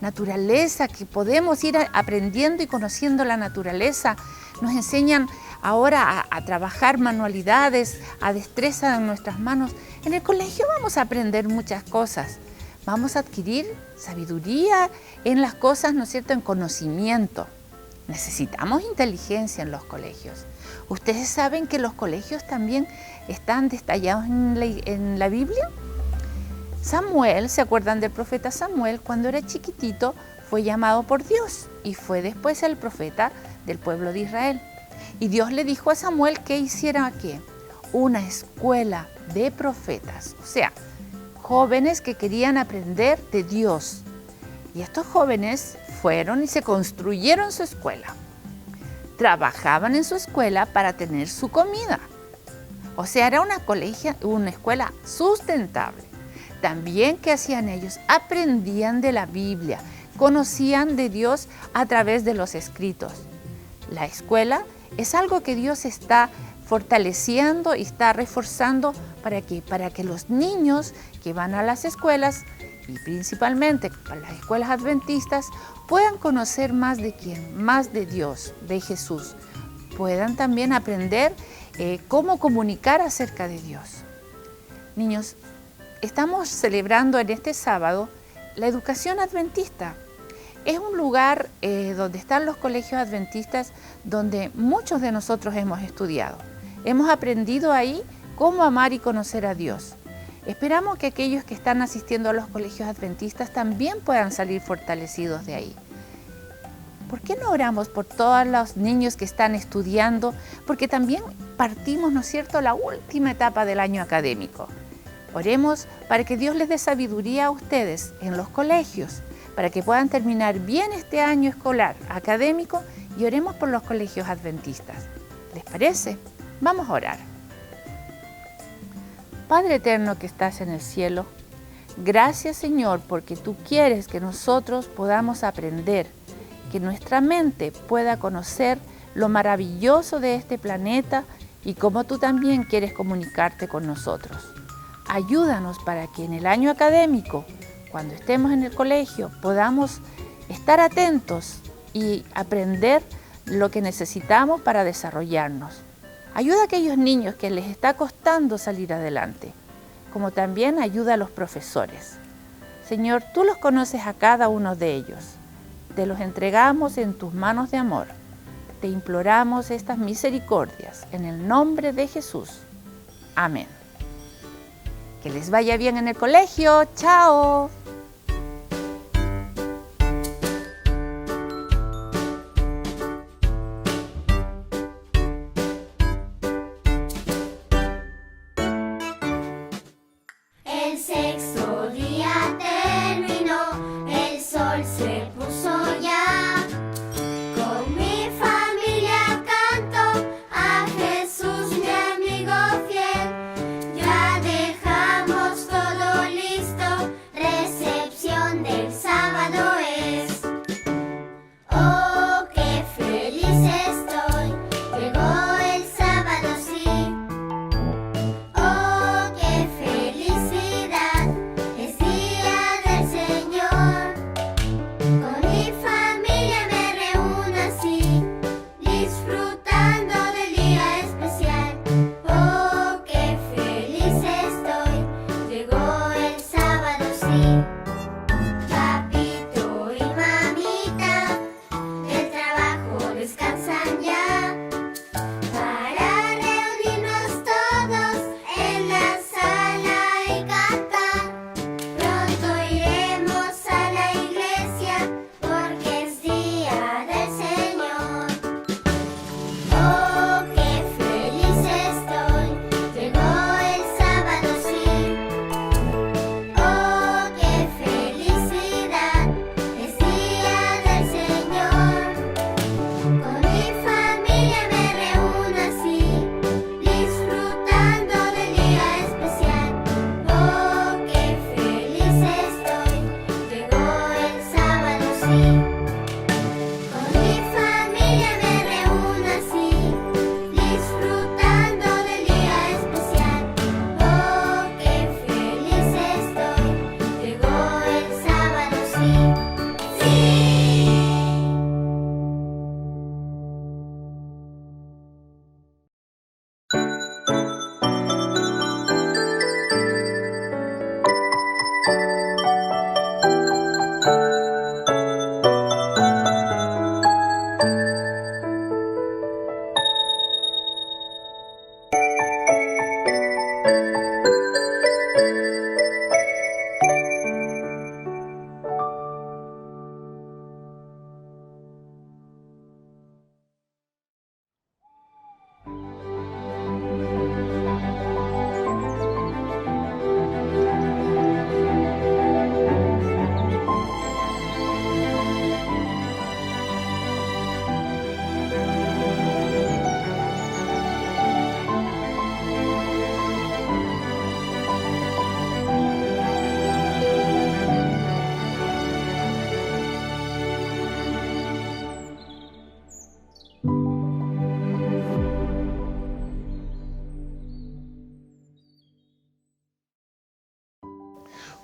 Naturaleza, que podemos ir aprendiendo y conociendo la naturaleza. Nos enseñan ahora a trabajar manualidades, a destreza en nuestras manos. En el colegio vamos a aprender muchas cosas. Vamos a adquirir sabiduría en las cosas, ¿no es cierto?, en conocimiento. Necesitamos inteligencia en los colegios. ¿Ustedes saben que los colegios también están detallados en la Biblia? Samuel, ¿se acuerdan del profeta Samuel? Cuando era chiquitito fue llamado por Dios y fue después el profeta del pueblo de Israel. Y Dios le dijo a Samuel que hiciera ¿qué? Una escuela de profetas, o sea, jóvenes que querían aprender de Dios. Y estos jóvenes fueron y se construyeron su escuela. Trabajaban en su escuela para tener su comida. O sea, era una escuela sustentable. También, ¿qué hacían ellos? Aprendían de la Biblia, conocían de Dios a través de los escritos. La escuela es algo que Dios está fortaleciendo y está reforzando para que los niños que van a las escuelas, y principalmente para las escuelas adventistas, puedan conocer más de quién, más de Dios, de Jesús. Puedan también aprender cómo comunicar acerca de Dios. Niños, estamos celebrando en este sábado la educación adventista. Es un lugar donde están los colegios adventistas, donde muchos de nosotros hemos estudiado. Hemos aprendido ahí cómo amar y conocer a Dios. Esperamos que aquellos que están asistiendo a los colegios adventistas también puedan salir fortalecidos de ahí. ¿Por qué no oramos por todos los niños que están estudiando? Porque también partimos, ¿no es cierto?, la última etapa del año académico. Oremos para que Dios les dé sabiduría a ustedes en los colegios, para que puedan terminar bien este año escolar académico, y oremos por los colegios adventistas. ¿Les parece? Vamos a orar. Padre eterno que estás en el cielo, gracias Señor porque tú quieres que nosotros podamos aprender, que nuestra mente pueda conocer lo maravilloso de este planeta y cómo tú también quieres comunicarte con nosotros. Ayúdanos para que en el año académico, cuando estemos en el colegio, podamos estar atentos y aprender lo que necesitamos para desarrollarnos. Ayuda a aquellos niños que les está costando salir adelante, como también ayuda a los profesores. Señor, tú los conoces a cada uno de ellos. Te los entregamos en tus manos de amor. Te imploramos estas misericordias en el nombre de Jesús. Amén. Que les vaya bien en el colegio. ¡Chao! El sexto día terminó, el sol se puso ya. Con mi familia canto a Jesús, mi amigo fiel. Ya dejamos todo listo,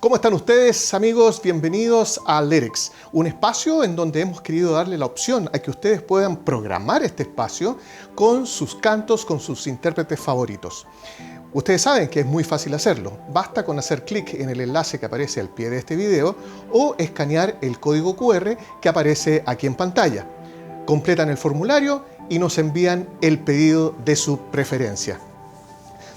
¿Cómo están ustedes, amigos? Bienvenidos a Lyrics, un espacio en donde hemos querido darle la opción a que ustedes puedan programar este espacio con sus cantos, con sus intérpretes favoritos. Ustedes saben que es muy fácil hacerlo. Basta con hacer clic en el enlace que aparece al pie de este video o escanear el código QR que aparece aquí en pantalla. Completan el formulario y nos envían el pedido de su preferencia.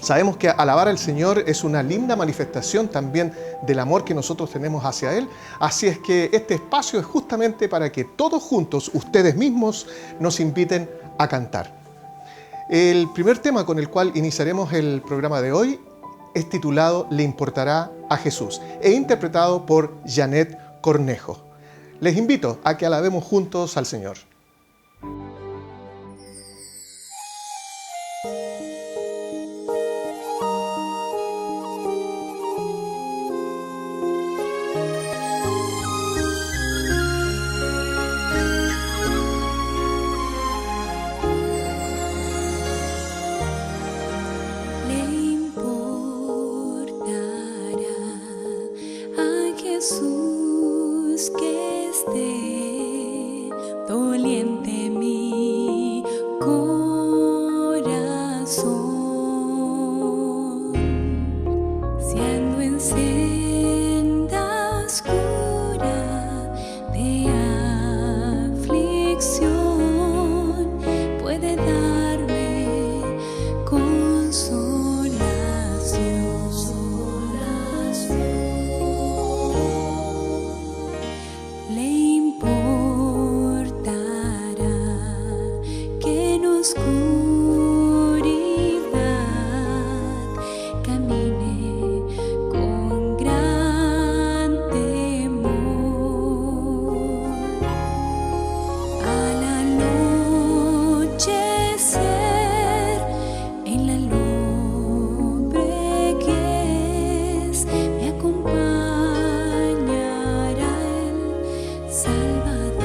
Sabemos que alabar al Señor es una linda manifestación también del amor que nosotros tenemos hacia Él. Así es que este espacio es justamente para que todos juntos, ustedes mismos, nos inviten a cantar. El primer tema con el cual iniciaremos el programa de hoy es titulado Le importará a Jesús e interpretado por Janet Cornejo. Les invito a que alabemos juntos al Señor. Jesús que esté doliente mi corazón, siendo en senda oscura de aflicción, puede darme consolación. Le importará que en oscuridad camine con gran temor. Al anochecer en la lobreguez me acompañará el Salvador.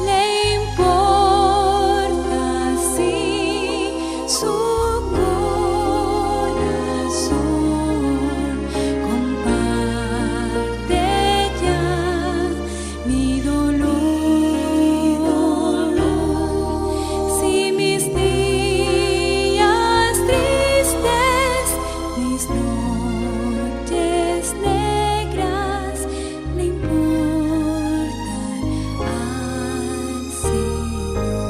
Le importa si su corazón comparte ya mi dolor. Si mis días tristes, mis noches negras le importan al Señor.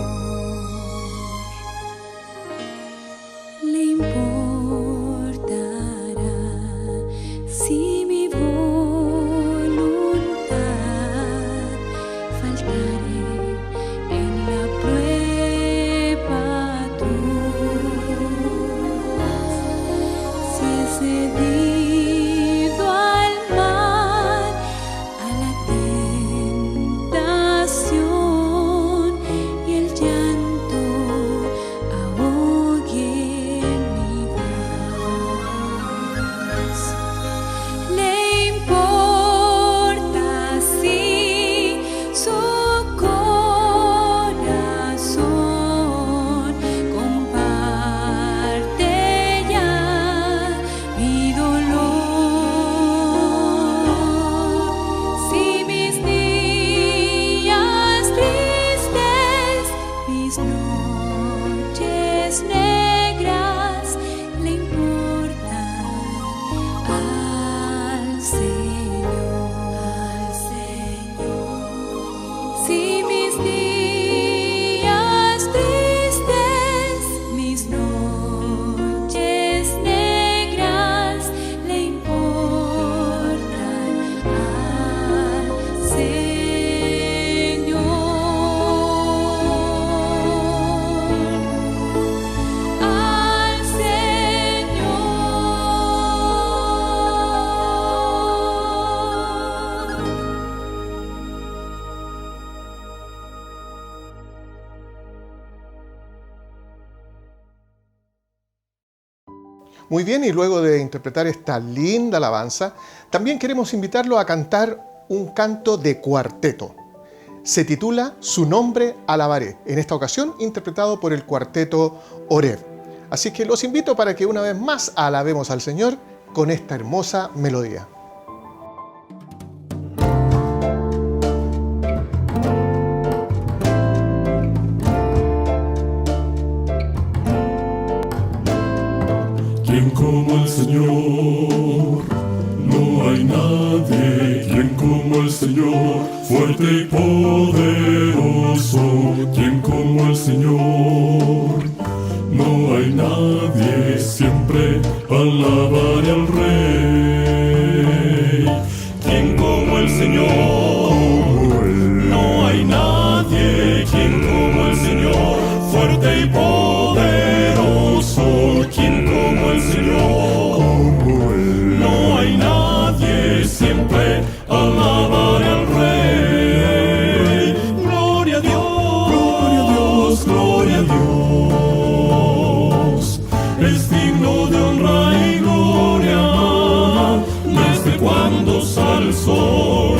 Le importará si mi voluntad faltare en la prueba cruz. Si he cedido al mal, a la tentación y el llanto ahogue mi voz. Le importa si su corazón comparte ya mi dolor. Si mis días tristes, mis noches negras le importan al Señor. Si mis días tristes, mis noches negras le importan al Señor. Al Señor. Muy bien, y luego de interpretar esta linda alabanza, también queremos invitarlo a cantar un canto de cuarteto. Se titula Su nombre alabaré, en esta ocasión interpretado por el cuarteto Oreb. Así que los invito para que una vez más alabemos al Señor con esta hermosa melodía. ¿Quién como el Señor? No hay nadie. ¿Quién como el Señor? Fuerte y poderoso. ¿Quién como el Señor? No hay nadie. Siempre alabaré al Rey. ¿Quién como el Señor? No hay nadie. ¿Quién como el Señor? Fuerte y poderoso. ¿Quién como el Señor? No hay nadie, siempre alabaré al Rey. Gloria a Dios, gloria a Dios, gloria a Dios. Es digno de honra y gloria, desde cuando sale el sol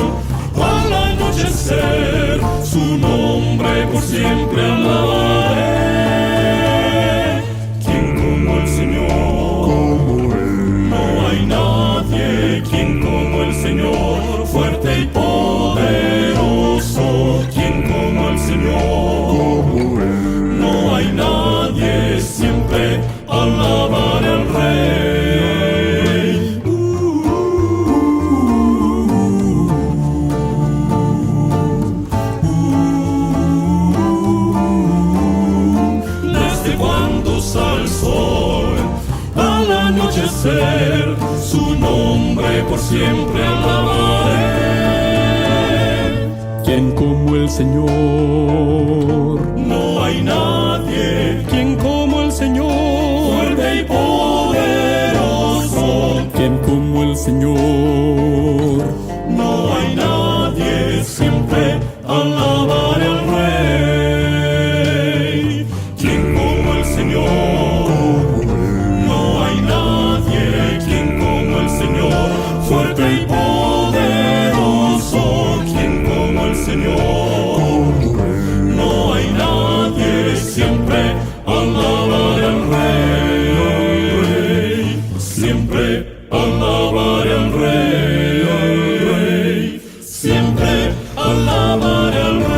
al anochecer, su nombre por siempre alabaré. Señor, fuerte y poderoso, ¿quién como el Señor? No hay nadie, siempre alabaré al Rey. Desde cuando sale el sol al anochecer, su nombre por siempre alabaré. ¿Quién como el Señor? No hay nadie. ¿Quién como el Señor? Fuerte y poderoso. ¿Quién como el Señor? No hay nadie. Siempre alabaré al Rey. ¿Quién como el Señor? No hay nadie. ¿Quién como el Señor? Fuerte y poderoso, ¿quién como el Señor? No hay nadie, siempre alabaré al Rey. Siempre alabaré al Rey. Siempre alabaré al Rey.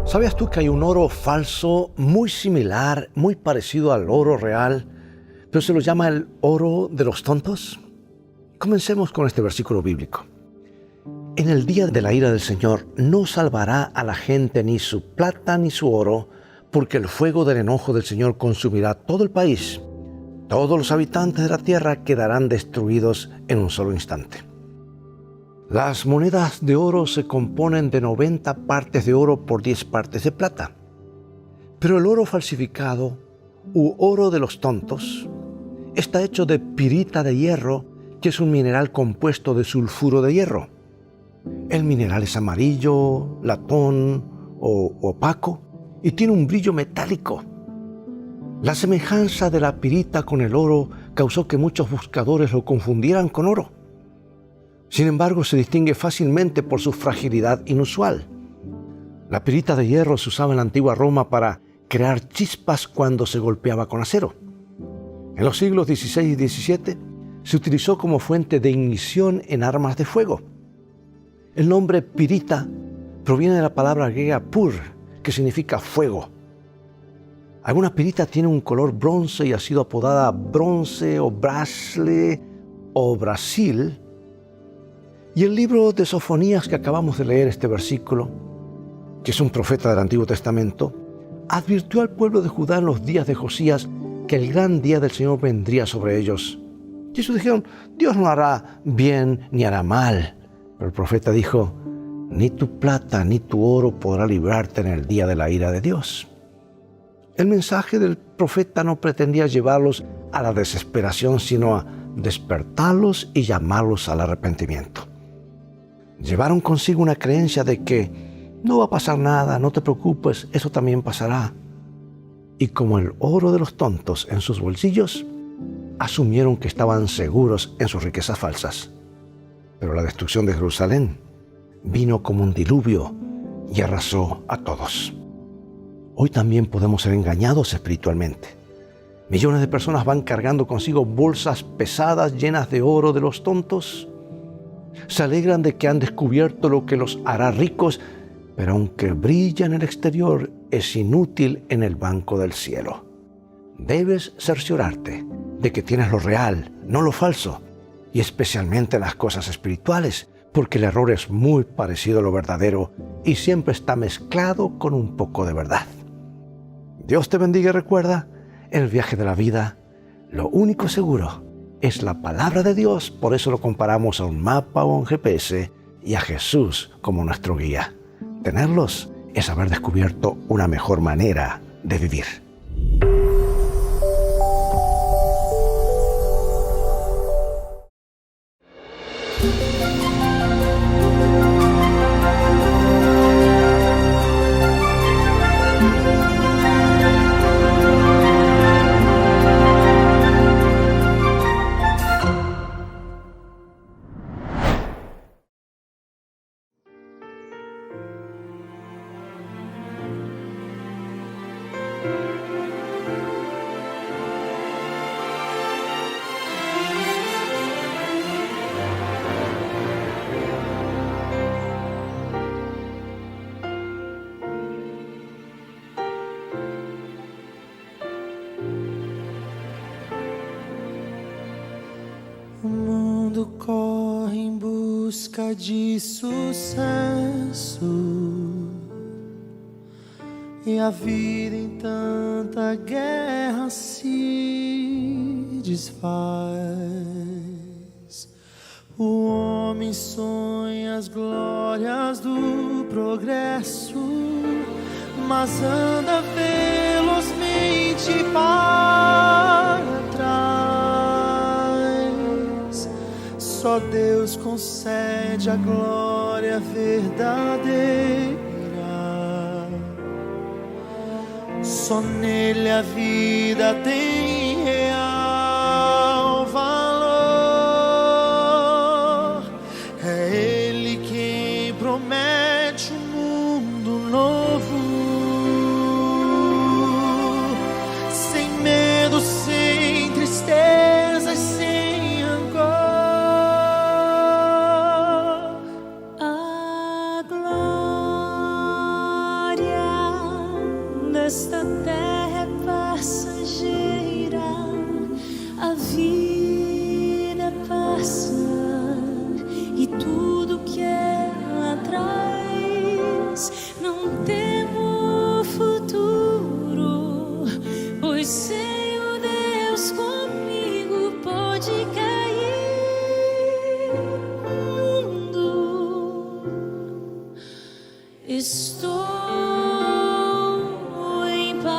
¿Sabías tú que hay un oro falso muy similar, muy parecido al oro real, pero se lo llama el oro de los tontos? Comencemos con este versículo bíblico. En el día de la ira del Señor no salvará a la gente ni su plata ni su oro, porque el fuego del enojo del Señor consumirá todo el país. Todos los habitantes de la tierra quedarán destruidos en un solo instante. Las monedas de oro se componen de 90 partes de oro por 10 partes de plata. Pero el oro falsificado, u oro de los tontos, está hecho de pirita de hierro, que es un mineral compuesto de sulfuro de hierro. El mineral es amarillo, latón o opaco y tiene un brillo metálico. La semejanza de la pirita con el oro causó que muchos buscadores lo confundieran con oro. Sin embargo, se distingue fácilmente por su fragilidad inusual. La pirita de hierro se usaba en la antigua Roma para crear chispas cuando se golpeaba con acero. En los siglos XVI y XVII se utilizó como fuente de ignición en armas de fuego. El nombre pirita proviene de la palabra griega pur, que significa fuego. Alguna pirita tiene un color bronce y ha sido apodada bronce o brasle o Brasil. Y el libro de Sofonías que acabamos de leer, este versículo, que es un profeta del Antiguo Testamento, advirtió al pueblo de Judá en los días de Josías que el gran día del Señor vendría sobre ellos. Y ellos dijeron, Dios no hará bien ni hará mal. Pero el profeta dijo, ni tu plata ni tu oro podrá librarte en el día de la ira de Dios. El mensaje del profeta no pretendía llevarlos a la desesperación, sino a despertarlos y llamarlos al arrepentimiento. Llevaron consigo una creencia de que no va a pasar nada, no te preocupes, eso también pasará. Y como el oro de los tontos en sus bolsillos, asumieron que estaban seguros en sus riquezas falsas. Pero la destrucción de Jerusalén vino como un diluvio y arrasó a todos. Hoy también podemos ser engañados espiritualmente. Millones de personas van cargando consigo bolsas pesadas llenas de oro de los tontos. Se alegran de que han descubierto lo que los hará ricos, pero aunque brilla en el exterior, es inútil en el banco del cielo. Debes cerciorarte de que tienes lo real, no lo falso, y especialmente en las cosas espirituales, porque el error es muy parecido a lo verdadero y siempre está mezclado con un poco de verdad. Dios te bendiga y recuerda, en el viaje de la vida, lo único seguro es la palabra de Dios, por eso lo comparamos a un mapa o un GPS y a Jesús como nuestro guía. Tenerlos es haber descubierto una mejor manera de vivir. O mundo corre em busca de sucesso e a vida em tanta guerra se desfaz. O homem sonha as glórias do progresso, mas anda velozmente para trás. Só Deus concede a glória verdadeira. Só nele a vida tem real valor. É Ele quem promete um mundo novo, sem medo, sem tristeza e sem rancor. A glória desta terra é passageira, a vida passa e tudo que ela traz. Não temo o futuro, pois sem o Deus comigo pode cair o mundo. Estou em paz.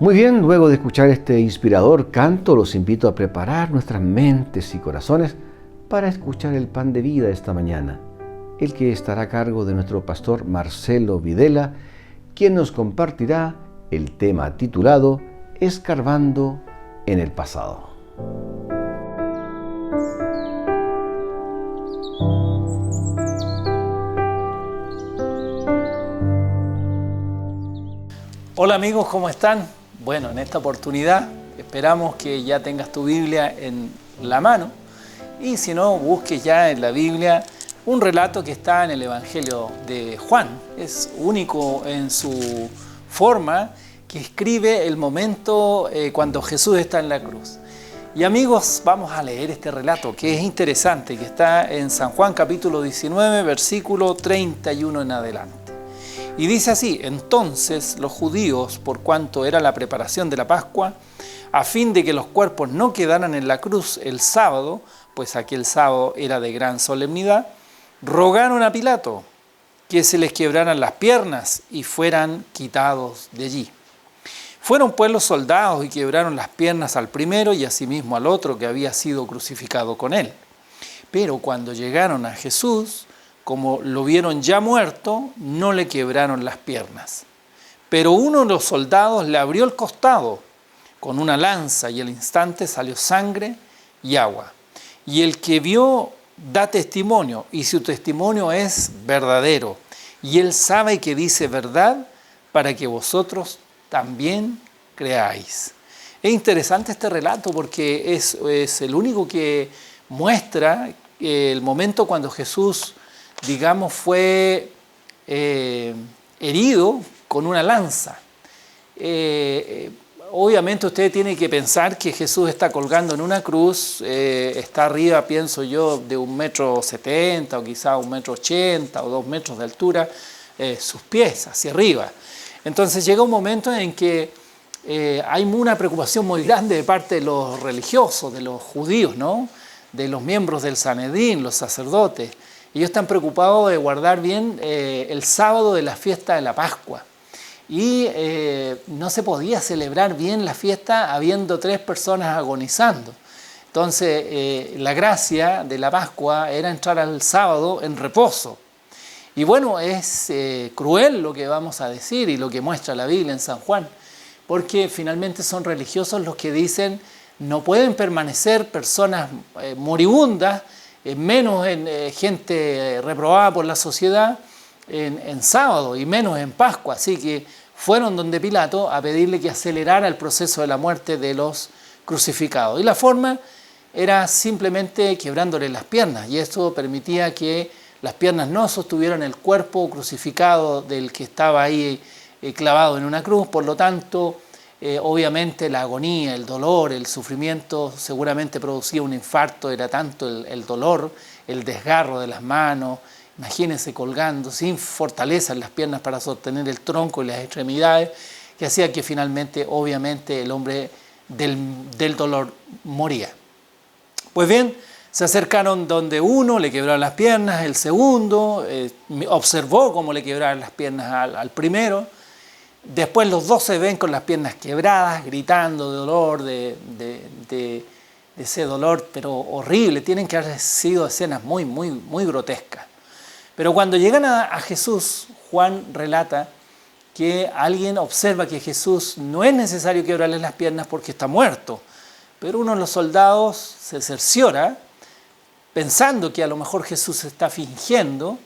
Muy bien, luego de escuchar este inspirador canto, los invito a preparar nuestras mentes y corazones para escuchar el pan de vida esta mañana, el que estará a cargo de nuestro pastor Marcelo Videla, quien nos compartirá el tema titulado Escarbando en el pasado. Hola amigos, ¿cómo están? Bueno, en esta oportunidad esperamos que ya tengas tu Biblia en la mano y si no, busques ya en la Biblia un relato que está en el Evangelio de Juan. Es único en su forma, que escribe el momento cuando Jesús está en la cruz. Y amigos, vamos a leer este relato que es interesante, que está en San Juan capítulo 19, versículo 31 en adelante. Y dice así: entonces los judíos, por cuanto era la preparación de la Pascua, a fin de que los cuerpos no quedaran en la cruz el sábado, pues aquel sábado era de gran solemnidad, rogaron a Pilato que se les quebraran las piernas y fueran quitados de allí. Fueron pues los soldados y quebraron las piernas al primero y asimismo al otro que había sido crucificado con él. Pero cuando llegaron a Jesús, como lo vieron ya muerto, no le quebraron las piernas. Pero uno de los soldados le abrió el costado con una lanza y al instante salió sangre y agua. Y el que vio da testimonio, y su testimonio es verdadero. Y él sabe que dice verdad para que vosotros también creáis. Es interesante este relato porque es el único que muestra el momento cuando Jesús, digamos, fue herido con una lanza. Obviamente usted tiene que pensar que Jesús está colgando en una cruz, está arriba, pienso yo, de 1,70 m o quizá 1,80 m o 2 metros de altura, sus pies hacia arriba. Entonces llega un momento en que hay una preocupación muy grande de parte de los religiosos, de los judíos, ¿no? De los miembros del Sanedrín, los sacerdotes. Ellos están preocupados de guardar bien el sábado de la fiesta de la Pascua. Y no se podía celebrar bien la fiesta habiendo 3 personas agonizando. Entonces la gracia de la Pascua era entrar al sábado en reposo. Y bueno, es cruel lo que vamos a decir y lo que muestra la Biblia en San Juan, porque finalmente son religiosos los que dicen no pueden permanecer personas moribundas, menos en gente reprobada por la sociedad en sábado y menos en Pascua. Así que fueron donde Pilato a pedirle que acelerara el proceso de la muerte de los crucificados. Y la forma era simplemente quebrándole las piernas, y esto permitía que las piernas no sostuvieran el cuerpo crucificado del que estaba ahí clavado en una cruz. Por lo tanto, obviamente la agonía, el dolor, el sufrimiento seguramente producía un infarto. Era tanto el dolor, el desgarro de las manos. Imagínense colgando sin fortaleza en las piernas para sostener el tronco y las extremidades, que hacía que finalmente, obviamente, el hombre del dolor moría. Pues bien, se acercaron donde uno, le quebraron las piernas, el segundo observó cómo le quebraron las piernas al primero. Después los dos se ven con las piernas quebradas, gritando de dolor, de ese dolor, pero horrible. Tienen que haber sido escenas muy, muy, muy grotescas. Pero cuando llegan a Jesús, Juan relata que alguien observa que Jesús no es necesario quebrarle las piernas porque está muerto. Pero uno de los soldados se cerciora, pensando que a lo mejor Jesús está fingiendo,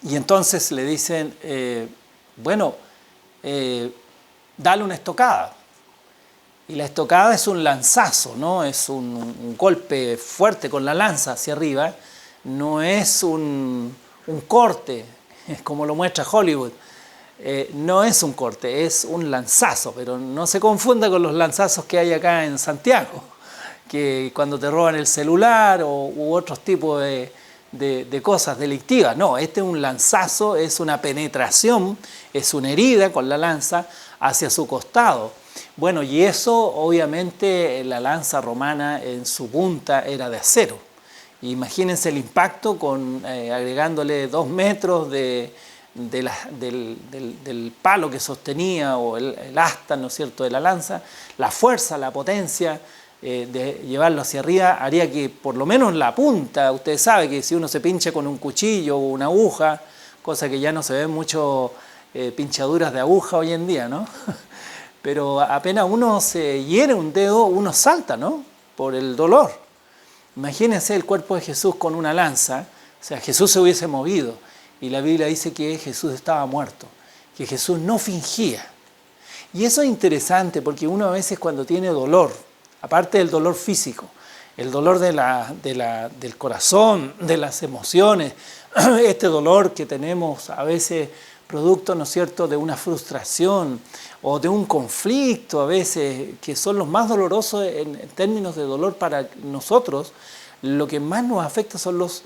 y entonces le dicen, dale una estocada. Y la estocada es un lanzazo, ¿no? Es un golpe fuerte con la lanza hacia arriba, no es un corte, como lo muestra Hollywood. No es un corte, es un lanzazo, pero no se confunda con los lanzazos que hay acá en Santiago, que cuando te roban el celular u otros tipos de cosas delictivas. No, este es un lanzazo, es una penetración, es una herida con la lanza hacia su costado. Bueno, y eso obviamente la lanza romana en su punta era de acero. Imagínense el impacto agregándole 2 metros de del palo que sostenía, o el asta, ¿no es cierto?, de la lanza, la fuerza, la potencia de llevarlo hacia arriba haría que por lo menos la punta, usted sabe que si uno se pincha con un cuchillo o una aguja, cosa que ya no se ven mucho pinchaduras de aguja hoy en día, ¿no? Pero apenas uno se hiere un dedo, uno salta, ¿no?, por el dolor. Imagínense el cuerpo de Jesús con una lanza, o sea, Jesús se hubiese movido. Y la Biblia dice que Jesús estaba muerto, que Jesús no fingía. Y eso es interesante porque uno a veces cuando tiene dolor, aparte del dolor físico, el dolor del corazón, de las emociones, este dolor que tenemos a veces producto, ¿no es cierto?, de una frustración o de un conflicto a veces, que son los más dolorosos en términos de dolor para nosotros, lo que más nos afecta son los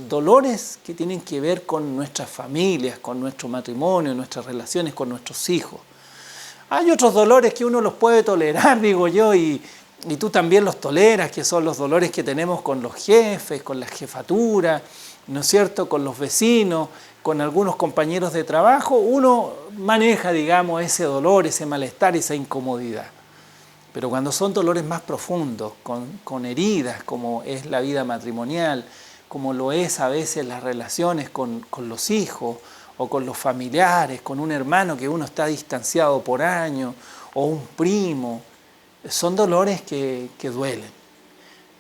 dolores que tienen que ver con nuestras familias, con nuestro matrimonio, nuestras relaciones con nuestros hijos. Hay otros dolores que uno los puede tolerar, digo yo, y tú también los toleras, que son los dolores que tenemos con los jefes, con la jefatura, ¿no es cierto?, con los vecinos, con algunos compañeros de trabajo. Uno maneja, digamos, ese dolor, ese malestar, esa incomodidad. Pero cuando son dolores más profundos, con heridas, como es la vida matrimonial, como lo es a veces las relaciones con los hijos o con los familiares, con un hermano que uno está distanciado por años, o un primo, son dolores que duelen.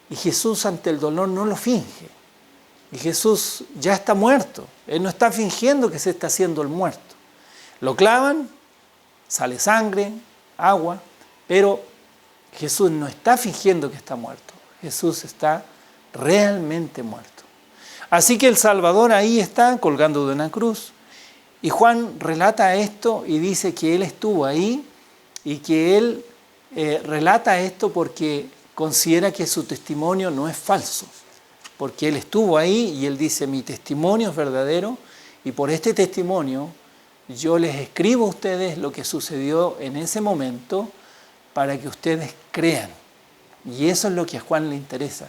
Y Jesús ante el dolor no lo finge. Y Jesús ya está muerto. Él no está fingiendo que se está haciendo el muerto. Lo clavan, sale sangre, agua, pero Jesús no está fingiendo que está muerto. Jesús está realmente muerto. Así que el Salvador ahí está colgando de una cruz. Y Juan relata esto y dice que él estuvo ahí y que él relata esto porque considera que su testimonio no es falso. Porque él estuvo ahí y él dice, mi testimonio es verdadero y por este testimonio yo les escribo a ustedes lo que sucedió en ese momento para que ustedes crean. Y eso es lo que a Juan le interesa,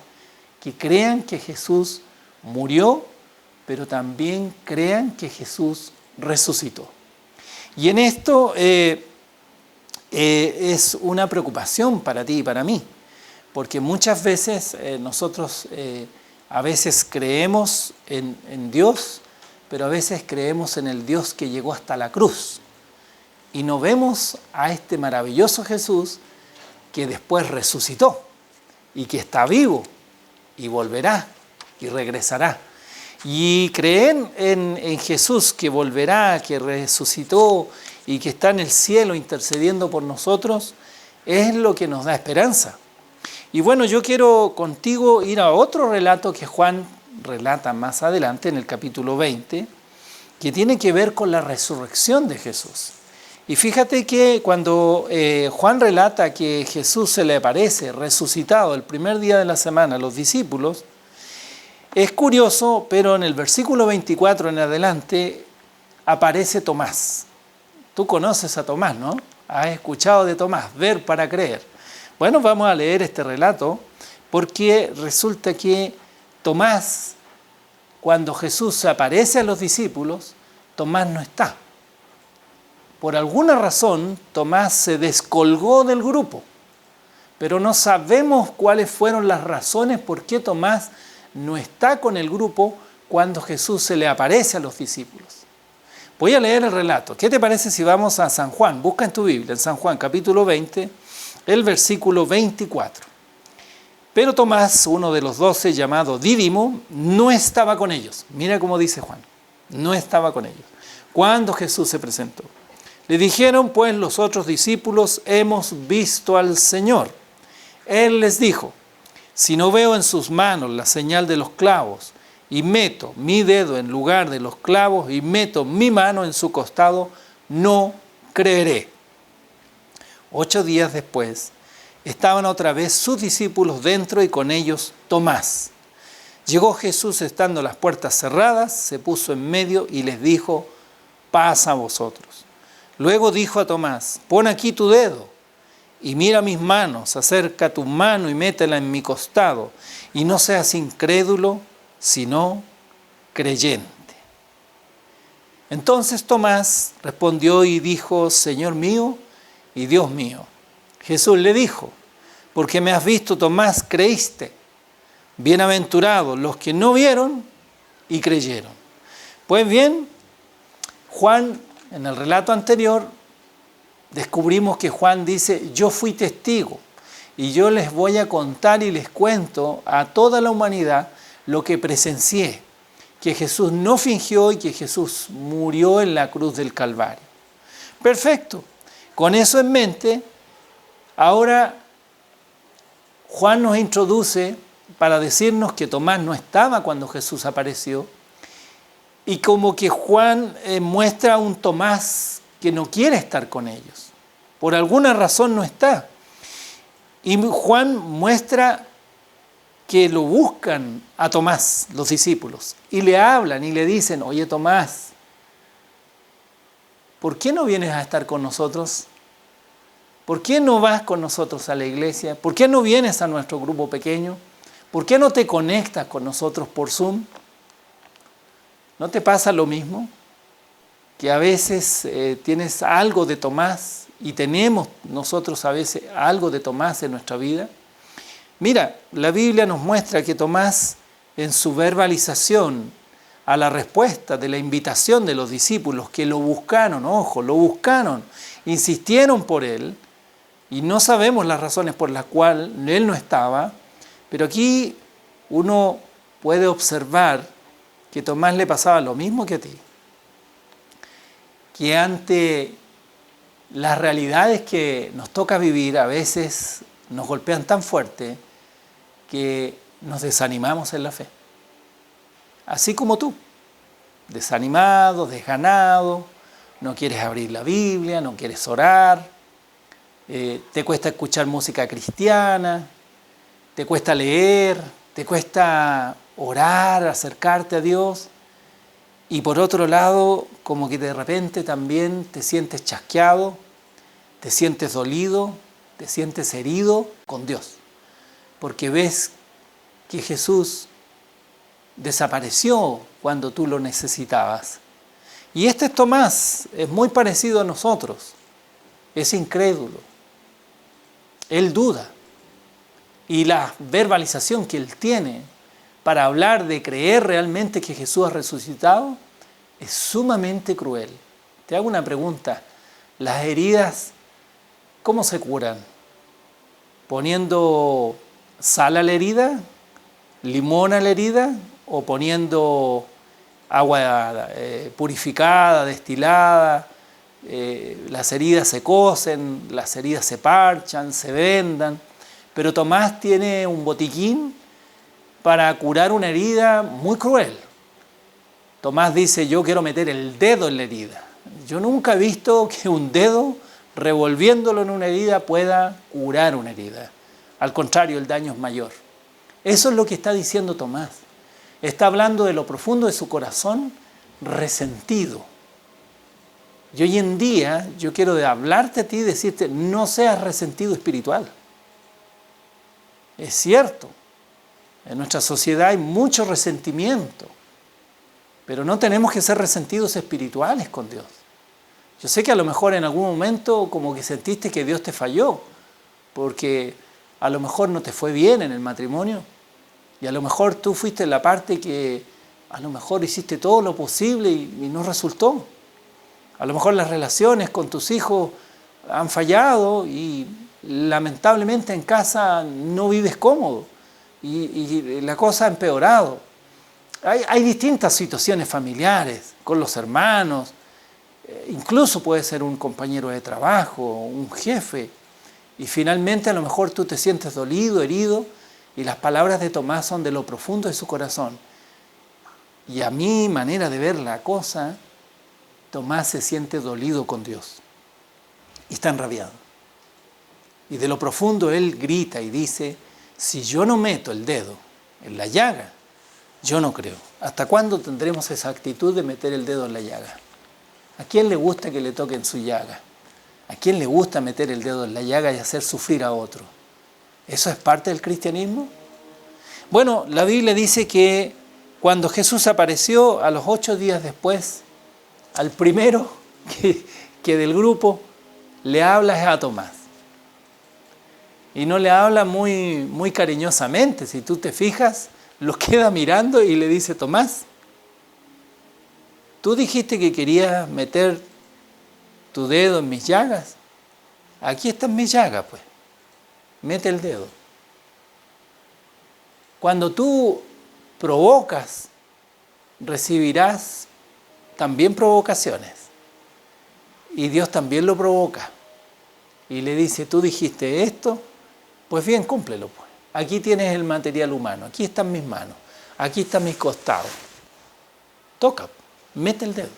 que crean que Jesús murió, pero también crean que Jesús resucitó. Y en esto es una preocupación para ti y para mí, porque muchas veces nosotros a veces creemos en Dios, pero a veces creemos en el Dios que llegó hasta la cruz. Y no vemos a este maravilloso Jesús que después resucitó y que está vivo y volverá y regresará. Y creen en Jesús que volverá, que resucitó y que está en el cielo intercediendo por nosotros, es lo que nos da esperanza. Y bueno, yo quiero contigo ir a otro relato que Juan relata más adelante en el capítulo 20, que tiene que ver con la resurrección de Jesús. Y fíjate que cuando Juan relata que Jesús se le aparece resucitado el primer día de la semana a los discípulos, es curioso, pero en el versículo 24 en adelante aparece Tomás. Tú conoces a Tomás, ¿no? Has escuchado de Tomás, ver para creer. Bueno, vamos a leer este relato porque resulta que Tomás, cuando Jesús se aparece a los discípulos, Tomás no está. Por alguna razón, Tomás se descolgó del grupo, pero no sabemos cuáles fueron las razones por qué Tomás no está con el grupo cuando Jesús se le aparece a los discípulos. Voy a leer el relato. ¿Qué te parece si vamos a San Juan? Busca en tu Biblia, en San Juan, capítulo 20, el versículo 24. Pero Tomás, uno de los 12, llamado Dídimo, no estaba con ellos. Mira cómo dice Juan, no estaba con ellos cuando Jesús se presentó. Le dijeron pues los otros discípulos, hemos visto al Señor. Él les dijo, si no veo en sus manos la señal de los clavos y meto mi dedo en lugar de los clavos y meto mi mano en su costado, no creeré. 8 días después, estaban otra vez sus discípulos dentro y con ellos Tomás. Llegó Jesús estando las puertas cerradas, se puso en medio y les dijo, paz a vosotros. Luego dijo a Tomás, pon aquí tu dedo y mira mis manos, acerca tu mano y métela en mi costado, y no seas incrédulo, sino creyente. Entonces Tomás respondió y dijo, Señor mío y Dios mío. Jesús le dijo, porque me has visto, Tomás, creíste. Bienaventurados los que no vieron y creyeron. Pues bien, Juan, en el relato anterior, descubrimos que Juan dice, yo fui testigo y yo les voy a contar y les cuento a toda la humanidad lo que presencié, que Jesús no fingió y que Jesús murió en la cruz del Calvario. Perfecto. Con eso en mente, ahora Juan nos introduce para decirnos que Tomás no estaba cuando Jesús apareció y como que Juan muestra a un Tomás que no quiere estar con ellos. Por alguna razón no está. Y Juan muestra que lo buscan a Tomás, los discípulos, y le hablan y le dicen, oye Tomás, ¿por qué no vienes a estar con nosotros? ¿Por qué no vas con nosotros a la iglesia? ¿Por qué no vienes a nuestro grupo pequeño? ¿Por qué no te conectas con nosotros por Zoom? ¿No te pasa lo mismo? Que a veces tienes algo de Tomás y tenemos nosotros a veces algo de Tomás en nuestra vida. Mira, la Biblia nos muestra que Tomás en su verbalización a la respuesta de la invitación de los discípulos que lo buscaron, ojo, lo buscaron, insistieron por él y no sabemos las razones por las cuales él no estaba, pero aquí uno puede observar que a Tomás le pasaba lo mismo que a ti, que ante las realidades que nos toca vivir a veces nos golpean tan fuerte que nos desanimamos en la fe. Así como tú, desanimado, desganado, no quieres abrir la Biblia, no quieres orar, te cuesta escuchar música cristiana, te cuesta leer, te cuesta orar, acercarte a Dios. Y por otro lado, como que de repente también te sientes chasqueado, te sientes dolido, te sientes herido con Dios. Porque ves que Jesús desapareció cuando tú lo necesitabas. Y este Tomás es muy parecido a nosotros. Es incrédulo. Él duda. Y la verbalización que él tiene para hablar de creer realmente que Jesús ha resucitado es sumamente cruel. Te hago una pregunta. ¿Las heridas cómo se curan? ¿Poniendo sal a la herida? ¿Limón a la herida? ¿O poniendo agua purificada, destilada? Las heridas se cosen, las heridas se parchan, se vendan. Pero Tomás tiene un botiquín para curar una herida muy cruel. Tomás dice, yo quiero meter el dedo en la herida. Yo nunca he visto que un dedo, revolviéndolo en una herida, pueda curar una herida. Al contrario, el daño es mayor. Eso es lo que está diciendo Tomás. Está hablando de lo profundo de su corazón resentido. Y hoy en día yo quiero hablarte a ti y decirte, no seas resentido espiritual. Es cierto, en nuestra sociedad hay mucho resentimiento, pero no tenemos que ser resentidos espirituales con Dios. Yo sé que a lo mejor en algún momento como que sentiste que Dios te falló, porque a lo mejor no te fue bien en el matrimonio, y a lo mejor tú fuiste la parte que a lo mejor hiciste todo lo posible y no resultó. A lo mejor las relaciones con tus hijos han fallado y lamentablemente en casa no vives cómodo y la cosa ha empeorado. Hay distintas situaciones familiares con los hermanos, incluso puede ser un compañero de trabajo, un jefe, y finalmente a lo mejor tú te sientes dolido, herido, y las palabras de Tomás son de lo profundo de su corazón. Y a mi manera de ver la cosa, Tomás se siente dolido con Dios y está enrabiado. Y de lo profundo él grita y dice, si yo no meto el dedo en la llaga, yo no creo. ¿Hasta cuándo tendremos esa actitud de meter el dedo en la llaga? ¿A quién le gusta que le toquen su llaga? ¿A quién le gusta meter el dedo en la llaga y hacer sufrir a otro? ¿Eso es parte del cristianismo? Bueno, la Biblia dice que cuando Jesús apareció, a los 8 días después, al primero que del grupo le habla es a Tomás. Y no le habla muy cariñosamente. Si tú te fijas, lo queda mirando y le dice: Tomás, tú dijiste que querías meter tu dedo en mis llagas. Aquí están mis llagas, pues. Mete el dedo. Cuando tú provocas, recibirás también provocaciones. Y Dios también lo provoca. Y le dice: tú dijiste esto, pues bien, cúmplelo, pues. Aquí tienes el material humano, aquí están mis manos, aquí están mis costados. Toca, mete el dedo.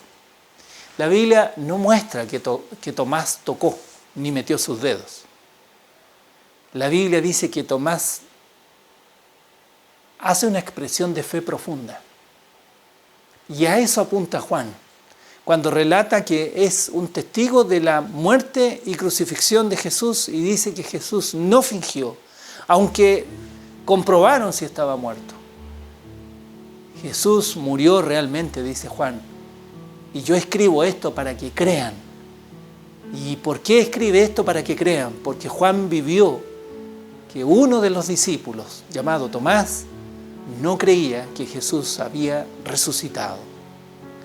La Biblia no muestra que Tomás tocó ni metió sus dedos. La Biblia dice que Tomás hace una expresión de fe profunda. Y a eso apunta Juan, cuando relata que es un testigo de la muerte y crucifixión de Jesús y dice que Jesús no fingió, aunque comprobaron si estaba muerto. Jesús murió realmente, dice Juan, y yo escribo esto para que crean. ¿Y por qué escribe esto para que crean? Porque Juan vivió que uno de los discípulos, llamado Tomás, no creía que Jesús había resucitado.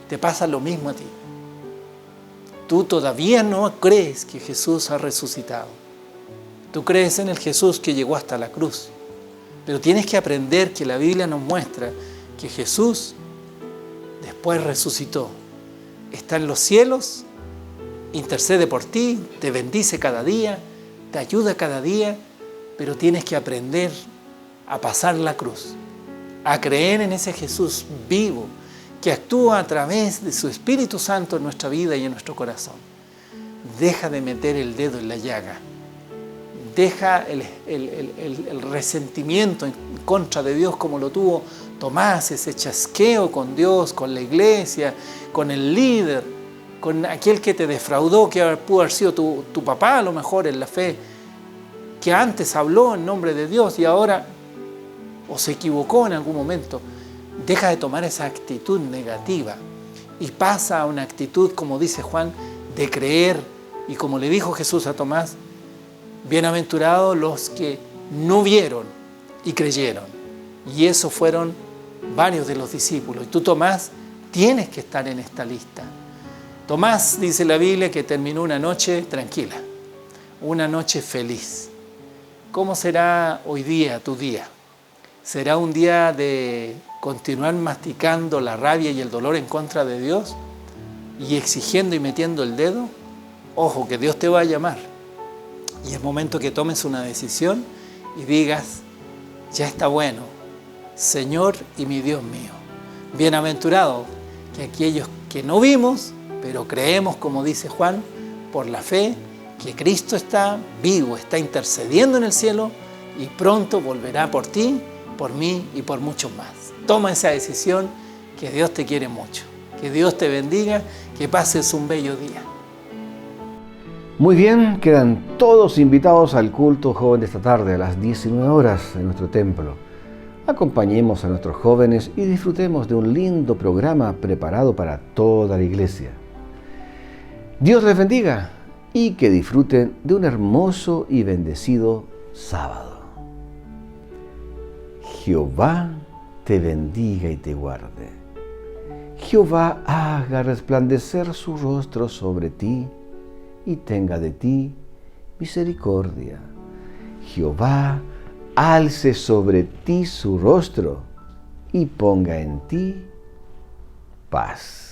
Te pasa lo mismo a ti. Tú todavía no crees que Jesús ha resucitado. Tú crees en el Jesús que llegó hasta la cruz. Pero tienes que aprender que la Biblia nos muestra que Jesús después resucitó. Está en los cielos, intercede por ti, te bendice cada día, te ayuda cada día, pero tienes que aprender a pasar la cruz, a creer en ese Jesús vivo que actúa a través de su Espíritu Santo en nuestra vida y en nuestro corazón. Deja de meter el dedo en la llaga. Deja el resentimiento en contra de Dios como lo tuvo Tomás, ese chasqueo con Dios, con la iglesia, con el líder, con aquel que te defraudó, que pudo haber sido tu papá a lo mejor en la fe, que antes habló en nombre de Dios y ahora o se equivocó en algún momento. Deja de tomar esa actitud negativa y pasa a una actitud, como dice Juan, de creer. Y como le dijo Jesús a Tomás: bienaventurados los que no vieron y creyeron. Y esos fueron varios de los discípulos. Y tú, Tomás, tienes que estar en esta lista. Tomás, dice la Biblia, que terminó una noche tranquila, una noche feliz. ¿Cómo será hoy día tu día? ¿Será un día de continuar masticando la rabia y el dolor en contra de Dios y exigiendo y metiendo el dedo? Ojo, que Dios te va a llamar. Y es momento que tomes una decisión y digas: ya está bueno, Señor y mi Dios mío. Bienaventurado que aquellos que no vimos, pero creemos, como dice Juan, por la fe, que Cristo está vivo, está intercediendo en el cielo y pronto volverá por ti, por mí y por muchos más. Toma esa decisión, que Dios te quiere mucho. Que Dios te bendiga, que pases un bello día. Muy bien, quedan todos invitados al culto joven de esta tarde a las 19 horas en nuestro templo. Acompañemos a nuestros jóvenes y disfrutemos de un lindo programa preparado para toda la iglesia. Dios les bendiga y que disfruten de un hermoso y bendecido sábado. Jehová te bendiga y te guarde. Jehová haga resplandecer su rostro sobre ti y tenga de ti misericordia. Jehová alce sobre ti su rostro y ponga en ti paz.